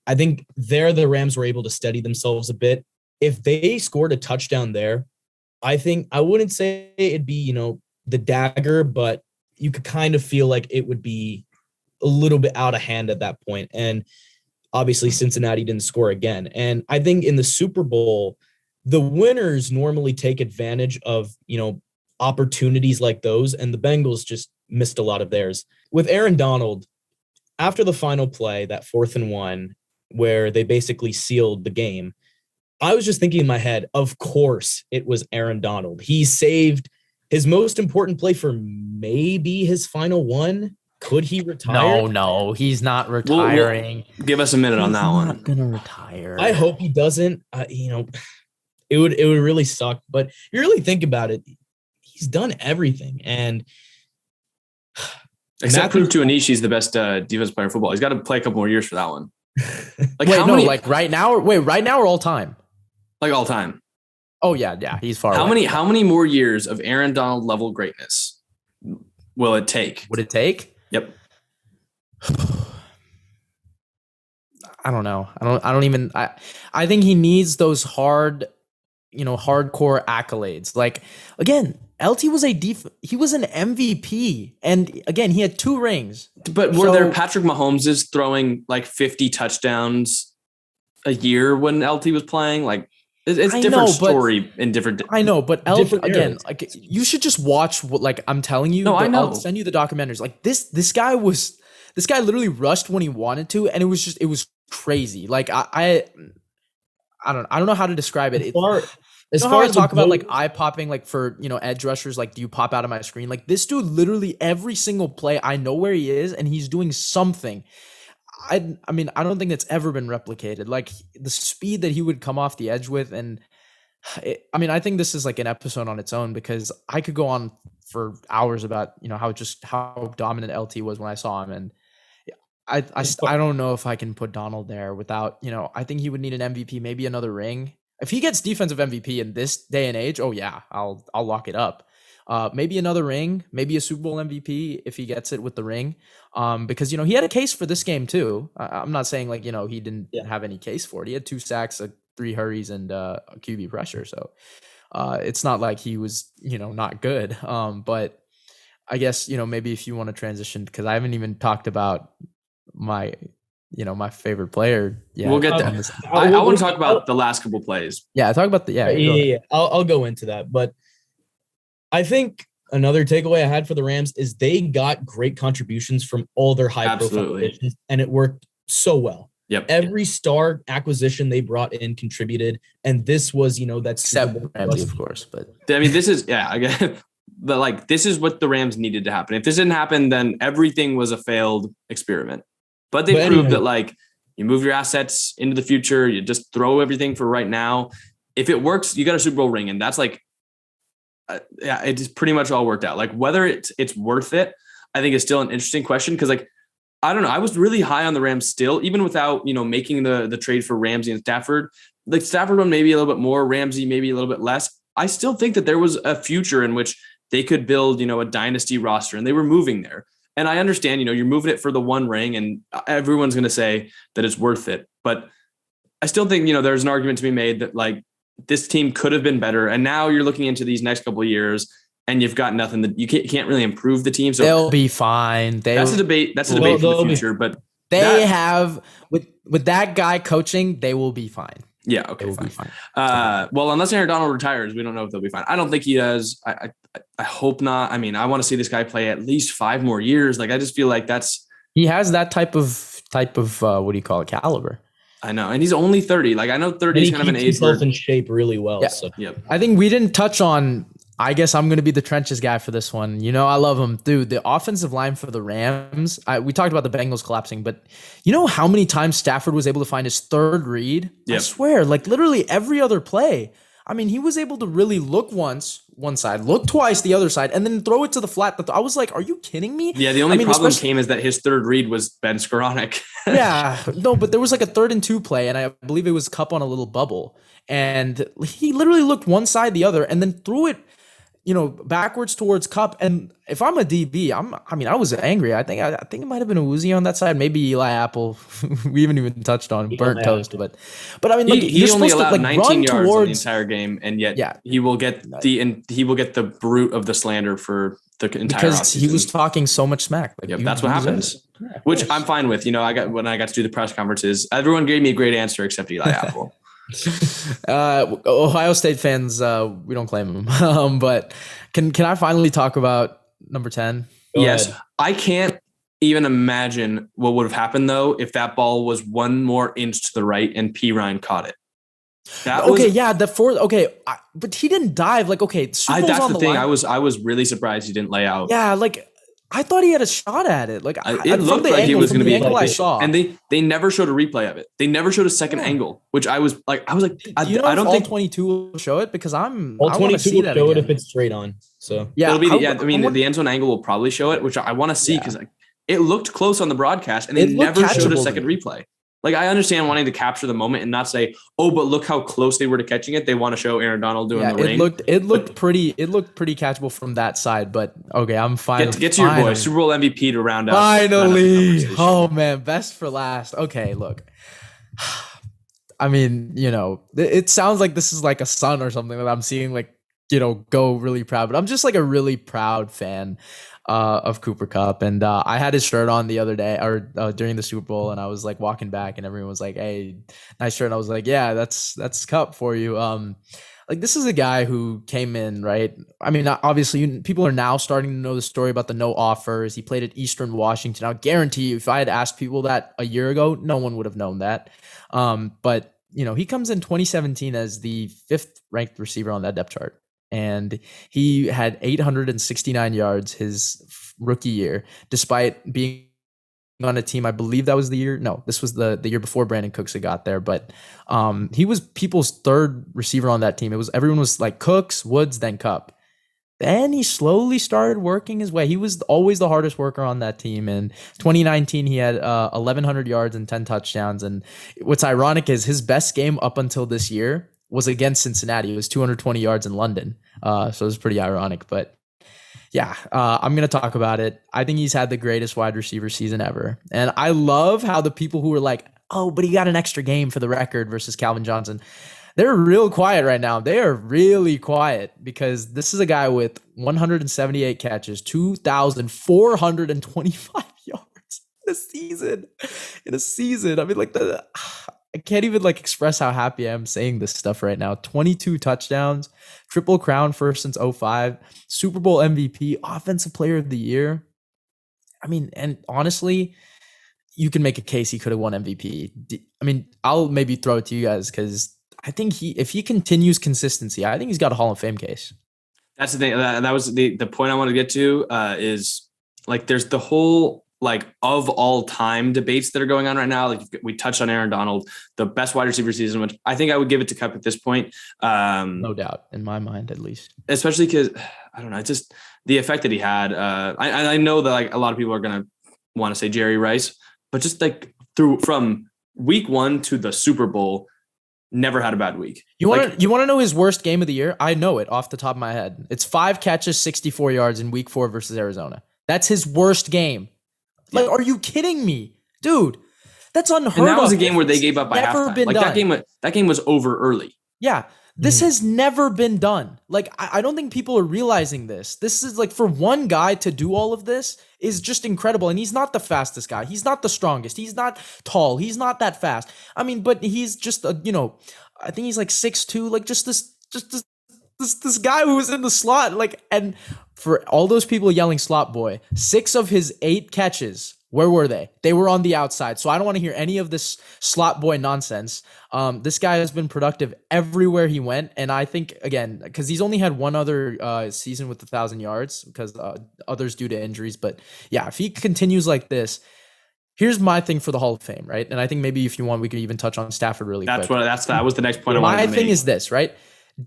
I think there the Rams were able to steady themselves a bit. If they scored a touchdown there, I think I wouldn't say it'd be, the dagger, but you could kind of feel like it would be a little bit out of hand at that point. And obviously Cincinnati didn't score again. And I think in the Super Bowl, the winners normally take advantage of, opportunities like those. And the Bengals just missed a lot of theirs. With Aaron Donald, after the final play, that 4th and 1, where they basically sealed the game, I was just thinking in my head, of course it was Aaron Donald. He saved his most important play for maybe his final one. Could he retire? No, he's not retiring. Give us a minute on that one. He's not gonna retire. I hope he doesn't. It would really suck. But you really think about it, he's done everything. And except prove to Anish he's the best defense player in football. He's got to play a couple more years for that one. Right now or all time? Like all time. Oh yeah, he's far away. How many more years of Aaron Donald level greatness will it take? Would it take? Yep. I don't know. I think he needs those hardcore accolades. Like, again, LT was he was an MVP, and again, he had 2 rings. But were there Patrick Mahomes throwing like 50 touchdowns a year when LT was playing? Like, it's different story in different. I know, but again, like, you should just watch what, like, I'm telling you. No, I know. I'll send you the documentaries. Like, this guy literally rushed when he wanted to, and it was crazy. Like, I don't know how to describe it. As far as talk about like eye popping, like for, edge rushers, like, do you pop out of my screen? Like, this dude literally every single play, I know where he is and he's doing something. I don't think that's ever been replicated. Like, the speed that he would come off the edge with. And I think this is like an episode on its own, because I could go on for hours about, how dominant LT was when I saw him. And I don't know if I can put Donald there without, I think he would need an MVP, maybe another ring. If he gets defensive MVP in this day and age, oh yeah, I'll lock it up. Maybe another ring, maybe a Super Bowl MVP if he gets it with the ring. Because, he had a case for this game too. I'm not saying like, he didn't have any case for it. He had 2 sacks, 3 hurries, and a QB pressure. So it's not like he was, not good. But I guess, maybe if you want to transition, because I haven't even talked about my favorite player. Yeah, we'll get there. I want to talk about the last couple plays. Yeah, talk about yeah. I'll go into that, but I think another takeaway I had for the Rams is they got great contributions from all their high-profile positions, and it worked so well. Yep. Every star acquisition they brought in contributed, and this was, that's except Ramsey, of course. But this is again. But like, this is what the Rams needed to happen. If this didn't happen, then everything was a failed experiment. But they proved that, like, you move your assets into the future, you just throw everything for right now. If it works, you got a Super Bowl ring, and that's like, it just pretty much all worked out. Like, whether it's worth it, I think is still an interesting question, because, like, I don't know. I was really high on the Rams still, even without making the trade for Ramsey and Stafford. Like, Stafford one maybe a little bit more, Ramsey maybe a little bit less. I still think that there was a future in which they could build a dynasty roster, and they were moving there. And I understand, you're moving it for the 1 ring, and everyone's going to say that it's worth it. But I still think, there's an argument to be made that, like, this team could have been better. And now you're looking into these next couple of years, and you've got nothing that you can't really improve the team. So they'll be fine. That's a debate. That's a debate for the future. But with that guy coaching, they will be fine. Yeah. Okay. Fine. Well, unless Aaron Donald retires, we don't know if they'll be fine. I don't think he does. I hope not. I mean, I want to see this guy play at least 5 more years. Like, I just feel like he has that type of what do you call it, caliber. I know, and he's only 30. Like, I know 30 is kind of an age. Himself in shape really well. Yeah. So. Yep. I think we didn't touch on. I guess I'm going to be the trenches guy for this one. I love him. Dude, the offensive line for the Rams, we talked about the Bengals collapsing, but you know how many times Stafford was able to find his 3rd read? Yep. I swear, like, literally every other play. I mean, he was able to really look once, one side, look twice, the other side, and then throw it to the flat. I was like, are you kidding me? Yeah, the only problem came is that his 3rd read was Ben Skoranek. Yeah, no, but there was like a 3rd and 2 play, and I believe it was Kupp on a little bubble. And he literally looked one side, the other, and then threw it. backwards towards Kupp. And if I'm a DB, I was angry. I think it might have been a Woozy on that side. Maybe Eli Apple. We haven't even touched on burnt toast, but I mean, he only allowed to, 19 yards in the entire game, and yet he will get the brunt of the slander for the entire because offseason. He was talking so much smack. That's what happens. Yeah, which I'm fine with. When I got to do the press conferences, everyone gave me a great answer except Eli Apple. Ohio State fans, we don't claim them. But can I finally talk about number 10? Yes. I can't even imagine what would have happened though if that ball was one more inch to the right and P. Ryan caught it. But he didn't dive. That's the thing. Line. I was really surprised he didn't lay out. Yeah, I thought he had a shot at it. It looked like he was going to be. I saw, and they never showed a replay of it. They never showed a second angle, which I was like, I don't think 22 will show it because all 22 will show it if it's straight on. So it'll be the end zone angle will probably show it, which I want to see because it looked close on the broadcast, and they never showed a second replay. I understand wanting to capture the moment and not say, "Oh, but look how close they were to catching it." They want to show Aaron Donald doing the ring. It looked pretty catchable from that side. But okay, I'm fine. Get to your boy, Super Bowl MVP to round out. Finally, oh man, best for last. Okay, look. I mean, it sounds like this is like a son or something that I'm seeing go really proud. But I'm just a really proud fan of Cooper Kupp, and I had his shirt on the other day or during the Super Bowl, and I was walking back, and everyone was like, "Hey, nice shirt." And I was like, "Yeah, that's Kupp for you." This is a guy who came in, right? I mean, obviously, people are now starting to know the story about the no offers. He played at Eastern Washington. I'll guarantee you, if I had asked people that a year ago, no one would have known that. But he comes in 2017 as the 5th ranked receiver on that depth chart. And he had 869 yards his rookie year, despite being on a team. I believe that was the year. No, this was the year before Brandon Cooks had got there. But he was people's 3rd receiver on that team. Everyone was like Cooks, Woods, then Kupp. Then he slowly started working his way. He was always the hardest worker on that team. In 2019, he had 1,100 yards and 10 touchdowns. And what's ironic is his best game up until this year was against Cincinnati. It was 220 yards in London. So it was pretty ironic, but yeah, I'm going to talk about it. I think he's had the greatest wide receiver season ever. And I love how the people who were like, "Oh, but he got an extra game for the record versus Calvin Johnson," they're real quiet right now. They are really quiet because this is a guy with 178 catches, 2,425 yards in a season. I mean, I can't even express how happy I am saying this stuff right now. 22 touchdowns, Triple Crown first since 2005, Super Bowl MVP, Offensive Player of the Year. I mean, and honestly, you can make a case he could have won MVP. I mean, I'll maybe throw it to you guys because I think if he continues consistency, I think he's got a Hall of Fame case. That's the thing. That was the point I want to get to is there's the whole of all time debates that are going on right now. We touched on Aaron Donald, the best wide receiver season, which I think I would give it to Kupp at this point. No doubt in my mind, at least, especially because I don't know, it's just the effect that he had. I know that a lot of people are going to want to say Jerry Rice, but just from week 1 to the Super Bowl, never had a bad week. You want to know his worst game of the year? I know it off the top of my head. It's 5 catches, 64 yards in week 4 versus Arizona. That's his worst game. Are you kidding me? Dude, that's unheard of. And that was a game where they gave up by halftime. That game was over early. Yeah. This has never been done. I don't think people are realizing this. This is for one guy to do all of this is just incredible. And he's not the fastest guy. He's not the strongest. He's not tall. He's not that fast. I mean, but he's just I think he's 6'2", this guy who was in the slot, and for all those people yelling slot boy, 6 of his 8 catches, where were they? They were on the outside. So I don't want to hear any of this slot boy nonsense. This guy has been productive everywhere he went. And I think, again, because he's only had one other season with 1,000 yards because others due to injuries. But yeah, if he continues like this, here's my thing for the Hall of Fame, right? And I think maybe if you want, we could even touch on Stafford really quick. That was the next point I wanted to make. My thing is this, right?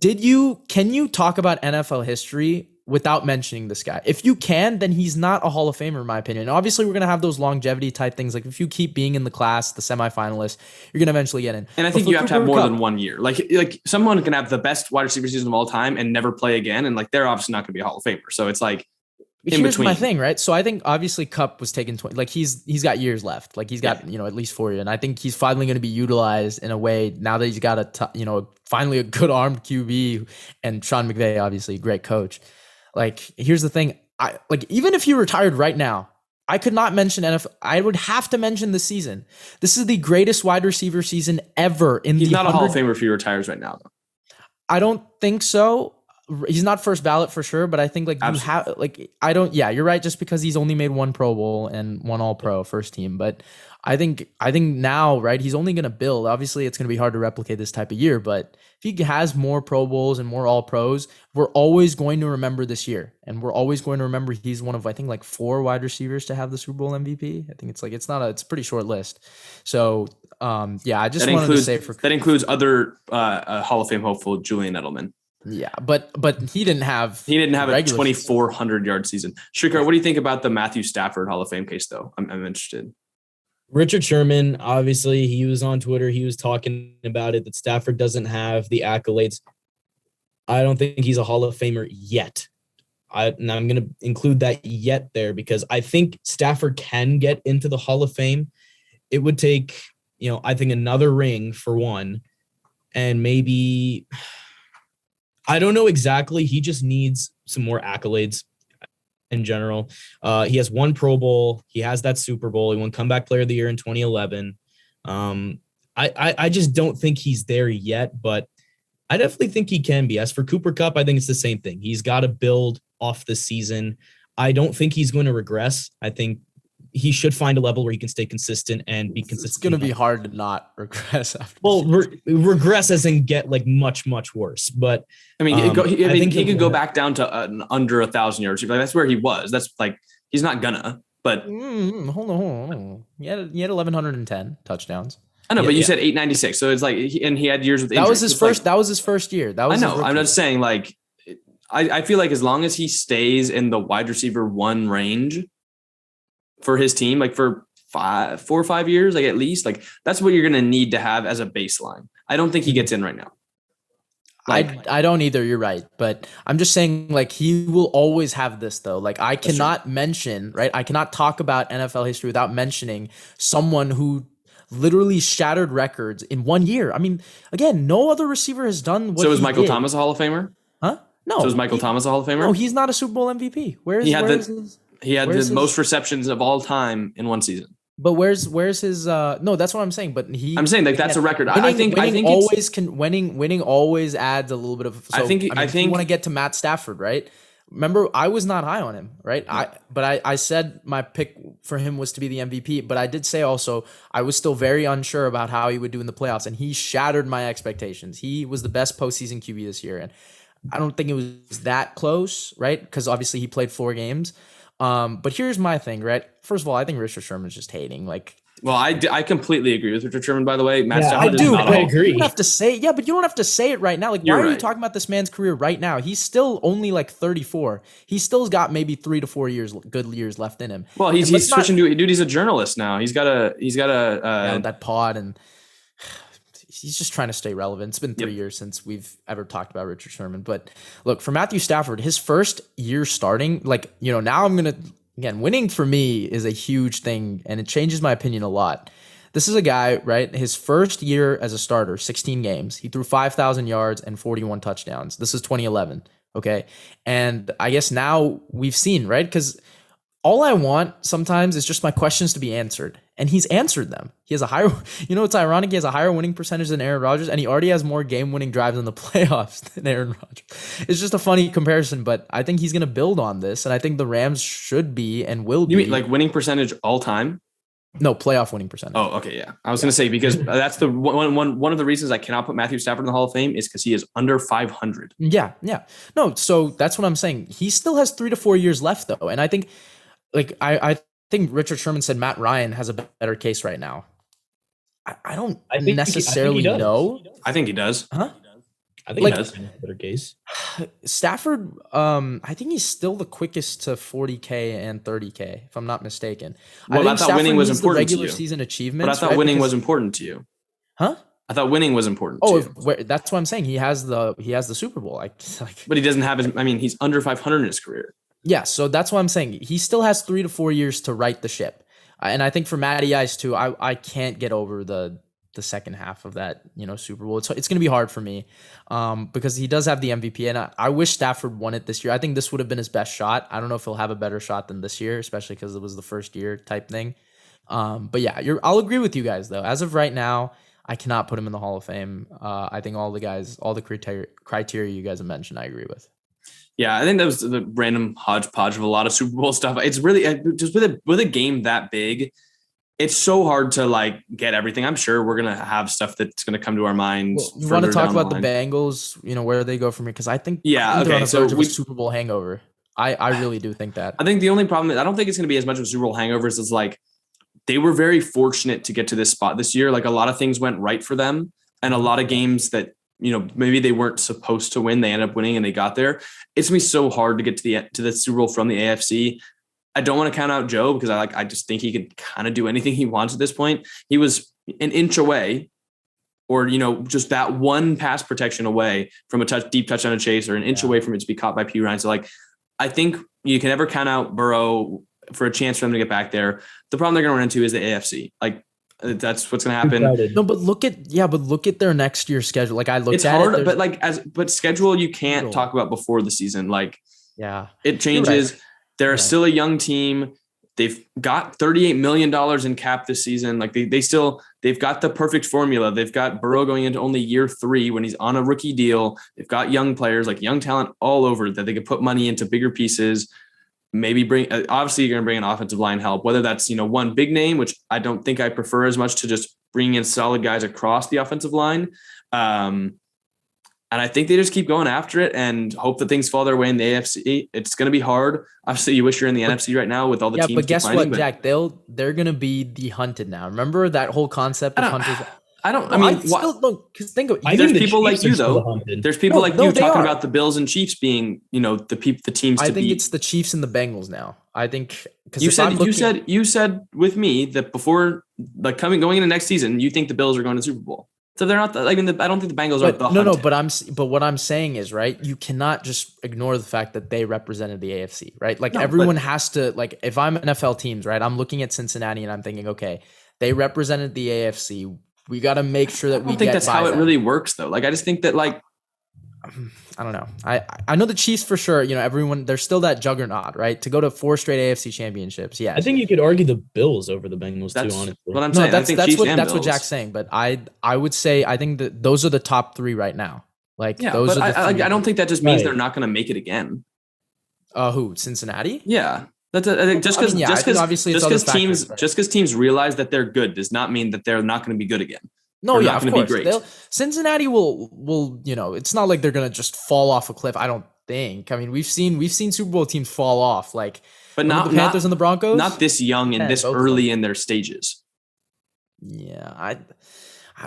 Can you talk about NFL history without mentioning this guy. If you can, then he's not a Hall of Famer, in my opinion. Obviously, we're going to have those longevity type things. Like if you keep being in the class, the semifinalists, you're going to eventually get in. And I think you have to have more than 1 year. Like someone can have the best wide receiver season of all time and never play again. And like, they're obviously not going to be a Hall of Famer. So it's like, in here's between. My thing, right? So I think obviously Kupp was taken 20, like he's got years left. Like he's got, at least 4 years. And I think he's finally going to be utilized in a way now that he's got finally a good armed QB, and Sean McVay, obviously a great coach. Like, here's the thing. Even if he retired right now, I could not mention NFL. I would have to mention this season. This is the greatest wide receiver season ever He's not a Hall of Famer if he retires right now, though. I don't think so. He's not first ballot for sure, but I think you're right. Just because he's only made 1 Pro Bowl and 1 All Pro first team, but I think now, right, he's only going to build. Obviously, it's going to be hard to replicate this type of year, but if he has more Pro Bowls and more All Pros, we're always going to remember this year, and we're always going to remember he's one of, I think, like 4 wide receivers to have the Super Bowl MVP. I think it's a pretty short list. So, I just wanted to say that includes other Hall of Fame hopeful Julian Edelman. Yeah, but he didn't have a 2,400-yard season. Srikar, what do you think about the Matthew Stafford Hall of Fame case, though? I'm interested. Richard Sherman, obviously, he was on Twitter. He was talking about it, that Stafford doesn't have the accolades. I don't think he's a Hall of Famer yet. And I'm going to include that yet there because I think Stafford can get into the Hall of Fame. It would take, I think another ring for one, and maybe – I don't know exactly. He just needs some more accolades in general. He has 1 Pro Bowl. He has that Super Bowl. He won Comeback Player of the Year in 2011. I just don't think he's there yet, but I definitely think he can be. As for Cooper Kupp, I think it's the same thing. He's got to build off the season. I don't think he's going to regress. I think he should find a level where he can stay consistent and be consistent. It's going to be hard to not regress after. Well, regress as in get like much, much worse. But I mean, I think he could go back down to under 1,000 yards. Like, that's where he was. That's like, he's not gonna, but hold on. He had 1,110 touchdowns. I know, but you said 896. So it's like, he had years with injuries. That was his first year. I know. I'm not saying like, I feel like as long as he stays in the wide receiver 1 range for his team, like for 4 or 5 years, like at least, like that's what you're going to need to have as a baseline. I don't think he gets in right now. I don't either. You're right. But I'm just saying, like, he will always have this though. Like I cannot mention, right? I cannot talk about NFL history without mentioning someone who literally shattered records in 1 year. I mean, again, no other receiver has done what. So is Michael Thomas a Hall of Famer? Huh? No. So is Michael Thomas a Hall of Famer? No, he's not a Super Bowl MVP. He had the most receptions of all time in 1 season. But where's his no, that's what I'm saying. But I'm saying like that's a record. Winning always adds a little bit of. So, I think you want to get to Matt Stafford, right? Remember, I was not high on him, right? Yeah. I said my pick for him was to be the MVP, but I did say also I was still very unsure about how he would do in the playoffs, and he shattered my expectations. He was the best postseason QB this year, and I don't think it was that close, right? Because obviously he played 4 games. But here's my thing, right? First of all, I think Richard Sherman's just hating. Like, well, I completely agree with Richard Sherman. By the way, Matt Stafford I do. I agree. You don't have to say, but you don't have to say it right now. Like, why are you talking about this man's career right now? He's still only like 34. He still's got maybe 3 to 4 years, good years left in him. Well, he's switching to dude. He's a journalist now. He's got a that pod, and he's just trying to stay relevant. It's been 3 years since we've ever talked about Richard Sherman. But look, for Matthew Stafford, his first year starting, like, now I'm gonna. Again, winning for me is a huge thing, and it changes my opinion a lot. This is a guy, right? His first year as a starter, 16 games. He threw 5,000 yards and 41 touchdowns. This is 2011, okay? And I guess now we've seen, right? Because all I want sometimes is just my questions to be answered, and he's answered them. He has a higher, it's ironic, he has a higher winning percentage than Aaron Rodgers, and he already has more game-winning drives in the playoffs than Aaron Rodgers. It's just a funny comparison, but I think he's going to build on this, and I think the Rams should be and will be. You mean like winning percentage all time? No, playoff winning percentage. Oh, okay, yeah. I was going to say, because that's the one of the reasons I cannot put Matthew Stafford in the Hall of Fame is because he is under 500. Yeah. No, so that's what I'm saying. He still has 3 to 4 years left, though, and I think, like, I think Richard Sherman said Matt Ryan has a better case right now. I don't necessarily know. I think he does. Huh? I think that's a better case. Stafford, I think he's still the quickest to 40K and 30K, if I'm not mistaken. Well, I thought winning was important to you. Regular season achievements, but I thought winning was important to you. Huh? I thought winning was important to you. That's what I'm saying. He has the Super Bowl. But he doesn't have he's under 500 in his career. Yeah, so that's what I'm saying. He still has 3 to 4 years to right the ship. And I think for Matty Ice too, I can't get over the second half of that, Super Bowl. It's going to be hard for me because he does have the MVP, and I wish Stafford won it this year. I think this would have been his best shot. I don't know if he'll have a better shot than this year, especially because it was the first year type thing. But yeah, I'll agree with you guys though. As of right now, I cannot put him in the Hall of Fame. I think all the criteria you guys have mentioned, I agree with. Yeah, I think that was the random hodgepodge of a lot of Super Bowl stuff. It's really just with a game that big, it's so hard to get everything. I'm sure we're gonna have stuff that's gonna come to our minds. You want to talk about the Bengals? Where they go from here? Because I think they're on the verge of a Super Bowl hangover. I really do think that. I think the only problem is I don't think it's gonna be as much of a Super Bowl hangover as they were very fortunate to get to this spot this year. A lot of things went right for them, and a lot of games that maybe they weren't supposed to win, they ended up winning and they got there. It's gonna be so hard to get to the Super Bowl from the AFC. I don't want to count out Joe because I just think he could kind of do anything he wants at this point. He was an inch away, or just that one pass protection away from a deep touchdown to Chase, or an inch away from it to be caught by P. Ryan. So I think you can never count out Burrow for a chance for them to get back there. The problem they're going to run into is the AFC. That's what's going to happen. No, but look at their next year's schedule. I looked at hard, it. But schedule you can't talk about before the season. It changes. Right. They're still a young team. They've got $38 million in cap this season. They've got the perfect formula. They've got Burrow going into only year 3 when he's on a rookie deal. They've got young players, young talent all over that they can put money into bigger pieces. Maybe obviously you're going to bring an offensive line help, whether that's, one big name, which I don't think I prefer as much to just bringing in solid guys across the offensive line. And I think they just keep going after it and hope that things fall their way in the AFC. It's going to be hard. Obviously, you wish you're in the NFC right now with all the teams. But guess what, Jack? They're going to be the hunted now. Remember that whole concept of hunters? Because think of there's people like you though. There's people like you talking about the Bills and Chiefs being, the teams. I think it's the Chiefs and the Bengals now. I think because you said with me that before going into next season, you think the Bills are going to the Super Bowl. So they're not. I don't think the Bengals are. But what I'm saying is, right, you cannot just ignore the fact that they represented the AFC, right? Everyone has to. If I'm NFL teams, right, I'm looking at Cincinnati and I'm thinking, okay, they represented the AFC. We got to make sure that we. I don't think that's how it really works, though. I just think that I don't know. I know the Chiefs for sure. Everyone, they're still that juggernaut, right? To go to 4 straight AFC championships. Yeah, I think you could argue the Bills over the Bengals too. Honestly, what I'm saying. That's what Jack's saying. But I would say I think that those are the top 3 right now. Those are. I don't think that just means they're not going to make it again. Who? Cincinnati? Yeah. I think just because teams realize that they're good does not mean that they're not going to be good again. No, yeah, of course. Cincinnati will. It's not like they're going to just fall off a cliff. I don't think. We've seen Super Bowl teams fall off, but not the Panthers and the Broncos. Not this young and this early in their stages. Yeah, I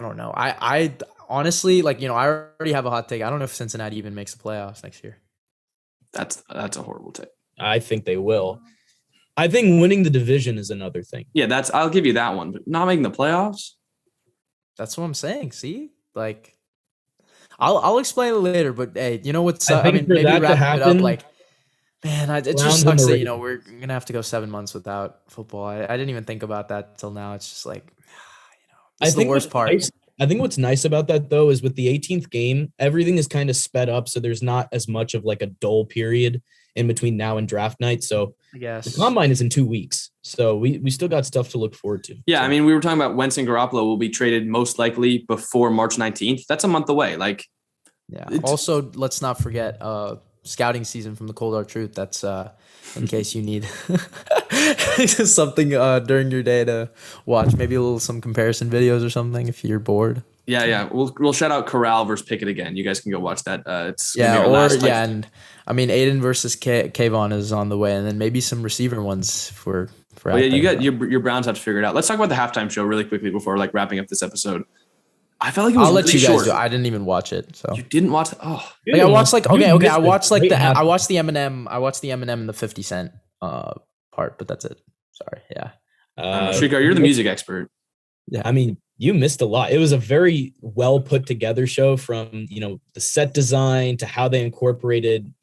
don't know. I honestly, I already have a hot take. I don't know if Cincinnati even makes the playoffs next year. That's a horrible take. I think they will. I think winning the division is another thing. Yeah, I'll give you that one, but not making the playoffs. That's what I'm saying. See, I'll explain it later. But hey, what's maybe wrap it up. Man, it just sucks that we're gonna have to go 7 months without football. I didn't even think about that till now. It's just it's the worst part. I think what's nice about that though is with the 18th game, everything is kind of sped up, so there's not as much of a dull period in between now and draft night. So I guess the combine is in 2 weeks. So we still got stuff to look forward to. Yeah. We were talking about Wentz and Garoppolo will be traded most likely before March 19th. That's a month away. Also, let's not forget scouting season from the Cold Hard Truth. That's in case you need something during your day to watch, maybe some comparison videos or something if you're bored. Yeah. We'll shout out Corral versus Pickett again. You guys can go watch that. And Aiden versus Kayvon is on the way, and then maybe some receiver ones for. You got your Browns have to figure it out. Let's talk about the halftime show really quickly before wrapping up this episode. I felt like it was I'll let really you guys short. do. I didn't even watch it. So You didn't watch? Oh, like, I watched like okay. I watched like great I watched the Eminem. I watched the Eminem and the 50 Cent part, but that's it. Sorry. Yeah. Srikar, you're the music expert. Yeah, I mean, you missed a lot. It was a very well put together show, from the set design to how they incorporated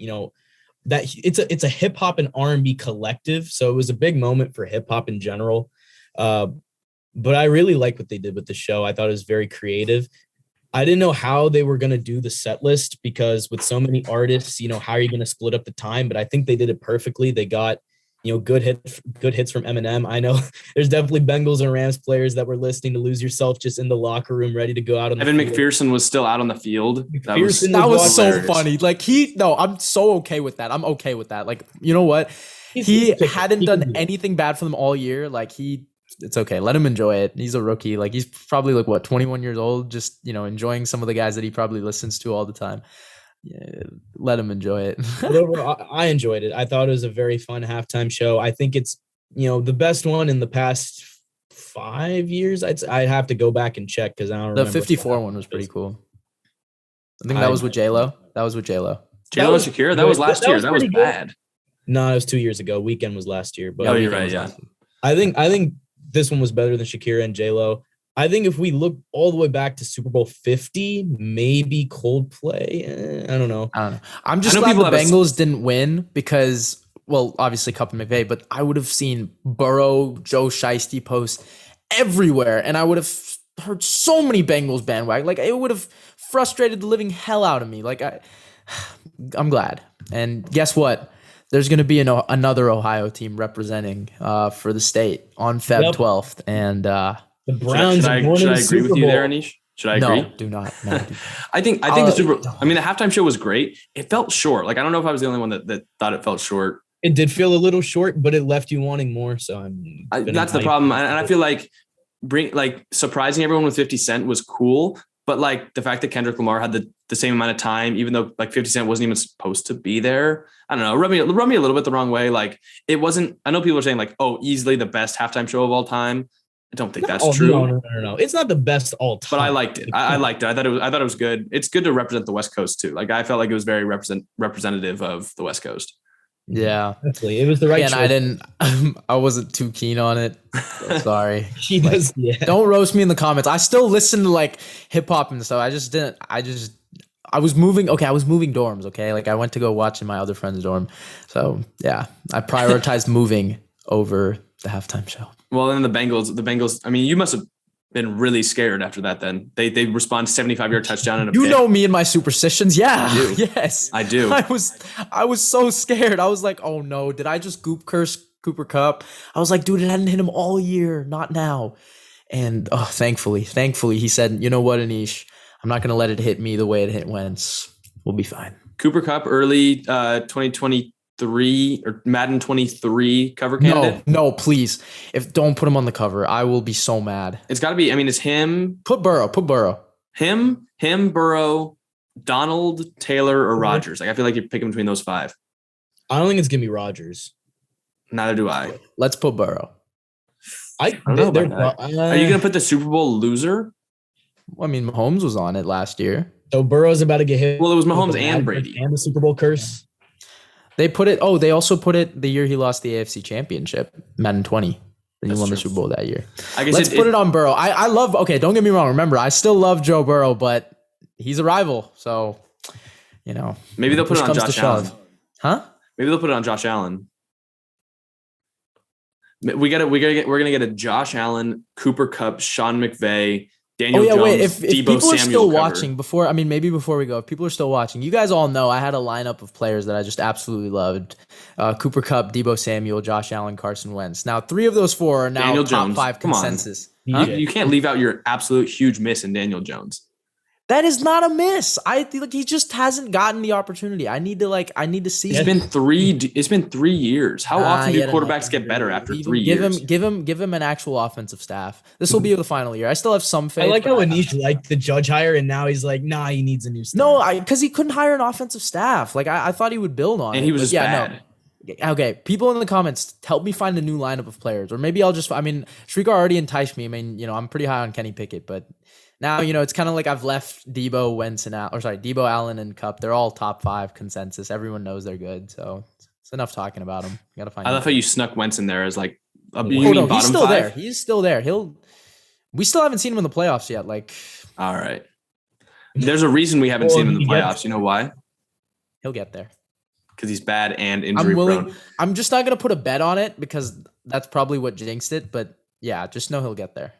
that it's a hip hop and R&B collective. So it was a big moment for hip hop in general. But I really like what they did with the show. I thought it was very creative. I didn't know how they were going to do the set list, because with so many artists, how are you going to split up the time? But I think they did it perfectly. They got, good hits from Eminem. I know there's definitely Bengals and Rams players that were listening to Lose Yourself just in the locker room, ready to go out on the Evan field. McPherson was still out on the field. That McPherson was so hilarious. funny. Like I'm so okay with that. I'm okay with that. Like, you know what? He hadn't done anything bad for them all year. Like it's okay. Let him enjoy it. He's a rookie. Like, he's probably like 21 years old, just, enjoying some of the guys that he probably listens to all the time. Yeah, let him enjoy it. But overall, I enjoyed it. I thought it was a very fun halftime show. I think it's, the best one in the past 5 years. I'd have to go back and check, because I don't remember. The 54 one was pretty cool. I think that was with J-Lo. J-Lo and Shakira? That was last year. That was bad. No, it was 2 years ago. Weekend was last year. But you're right, yeah. I think this one was better than Shakira and J-Lo. I think if we look all the way back to Super Bowl 50, maybe Coldplay. I don't know. I'm just glad the Bengals didn't win, because, well, obviously Kupp and McVay, but I would have seen Burrow, Joe Shiesty post everywhere, and I would have heard so many Bengals bandwagon. Like, it would have frustrated the living hell out of me. Like, I'm glad. And guess what? There's going to be another Ohio team representing for the state on Feb 12th, and the Browns. Should I agree with you there, Anish? Should I agree? No, do not. No, do not. I think the Super. I mean, the halftime show was great. It felt short. Like, I don't know if I was the only one that thought it felt short. It did feel a little short, but it left you wanting more. So that's the problem, and I feel like surprising everyone with 50 Cent was cool, but like the fact that Kendrick Lamar had the same amount of time, even though like 50 Cent wasn't even supposed to be there. I don't know. Rub me a little bit the wrong way. Like, it wasn't. I know people are saying like, oh, easily the best halftime show of all time. I don't think that's true. No. It's not the best all time. But I liked it. I liked it. I thought it was good. It's good to represent the West Coast too. Like, I felt like it was very representative of the West Coast. Yeah, definitely. It was the right choice. I wasn't too keen on it. So sorry. Don't roast me in the comments. I still listen to like hip hop and stuff. I was moving dorms. Okay. Like, I went to go watch in my other friend's dorm. So yeah, I prioritized moving over the halftime show. Well, then the Bengals, I mean, you must have been really scared after that. Then they respond 75-yard touchdown and a pick. Know me and my superstitions. Yeah. I do. Yes. I do. I was so scared. I was like, oh no, did I just curse Cooper Kupp? I was like, dude, it hadn't hit him all year, not now. And thankfully he said, you know what, Anish, I'm not going to let it hit me the way it hit Wentz. We'll be fine. Cooper Kupp, early 2023 or Madden 23 cover candidate? No, please. Don't put him on the cover. I will be so mad. It's got to be. I mean, it's him. Put Burrow. Him, Burrow, Donald, Taylor, or Rodgers. Like, I feel like you're picking between those five. I don't think it's gonna be Rodgers. Neither do I. Let's put Burrow. I don't know about that. Are you gonna put the Super Bowl loser? Well, I mean, Mahomes was on it last year. So Burrow's about to get hit. Well, it was Mahomes and Brady. And the Super Bowl curse. They also put it the year he lost the AFC Championship, Madden 20. Then he won the Super Bowl that year. Let's put it on Burrow. I love, okay, don't get me wrong. Remember, I still love Joe Burrow, but he's a rival. So, maybe they'll put it on Josh Allen. Huh? Maybe they'll put it on Josh Allen. We're gonna get a Josh Allen, Cooper Kupp, Sean McVay, Daniel Jones, wait, if people Samuel are still cover. watching maybe before we go, if people are still watching, you guys all know I had a lineup of players that I just absolutely loved. Cooper Kupp, Deebo Samuel, Josh Allen, Carson Wentz. Now, 3 of those 4 are now Daniel top Jones. 5 consensus. Huh? You can't leave out your absolute huge miss in Daniel Jones. That is not a miss. I feel like he just hasn't gotten the opportunity. I need to see. It's been 3 years. How often do quarterbacks get better after 3 years? Give him an actual offensive staff. This will be the final year. I still have some faith. I like how Anish liked the judge hire, and now he's like, nah, he needs a new staff. No, because he couldn't hire an offensive staff. Like, I thought he would build on it. And he was just bad. No. Okay, people in the comments, help me find a new lineup of players. Or maybe Srikar already enticed me. I mean, I'm pretty high on Kenny Pickett, but Now, it's kind of like I've left Debo, Wentz, Debo, Allen, and Kupp. They're all top 5 consensus. Everyone knows they're good. So it's enough talking about them. You got to find I love how you snuck Wentz in there as like, you no, mean he's still 5? there. He's still there. We still haven't seen him in the playoffs yet. All right. There's a reason we haven't seen him in the playoffs. You know why? He'll get there. Because he's bad and injury prone. I'm just not going to put a bet on it because that's probably what jinxed it. But yeah, just know he'll get there.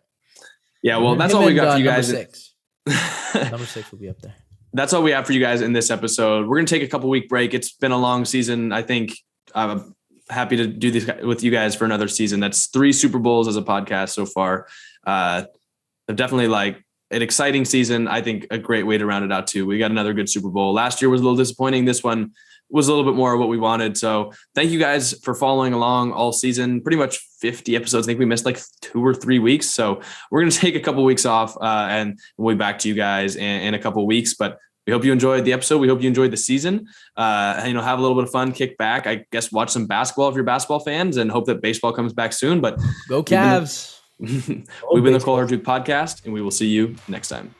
Yeah, well, that's all we got for you guys. Number 6 will be up there. That's all we have for you guys in this episode. We're going to take a couple week break. It's been a long season. I think I'm happy to do this with you guys for another season. That's 3 Super Bowls as a podcast so far. Definitely like an exciting season. I think a great way to round it out too. We got another good Super Bowl. Last year was a little disappointing. This one was a little bit more of what we wanted. So thank you guys for following along all season, pretty much 50 episodes. I think we missed like 2 or 3 weeks. So we're going to take a couple of weeks off and we'll be back to you guys in a couple of weeks, but we hope you enjoyed the episode. We hope you enjoyed the season. Have a little bit of fun, kick back, I guess, watch some basketball if you're basketball fans, and hope that baseball comes back soon. But go Cavs. We've been the Kohler Duke podcast, and we will see you next time.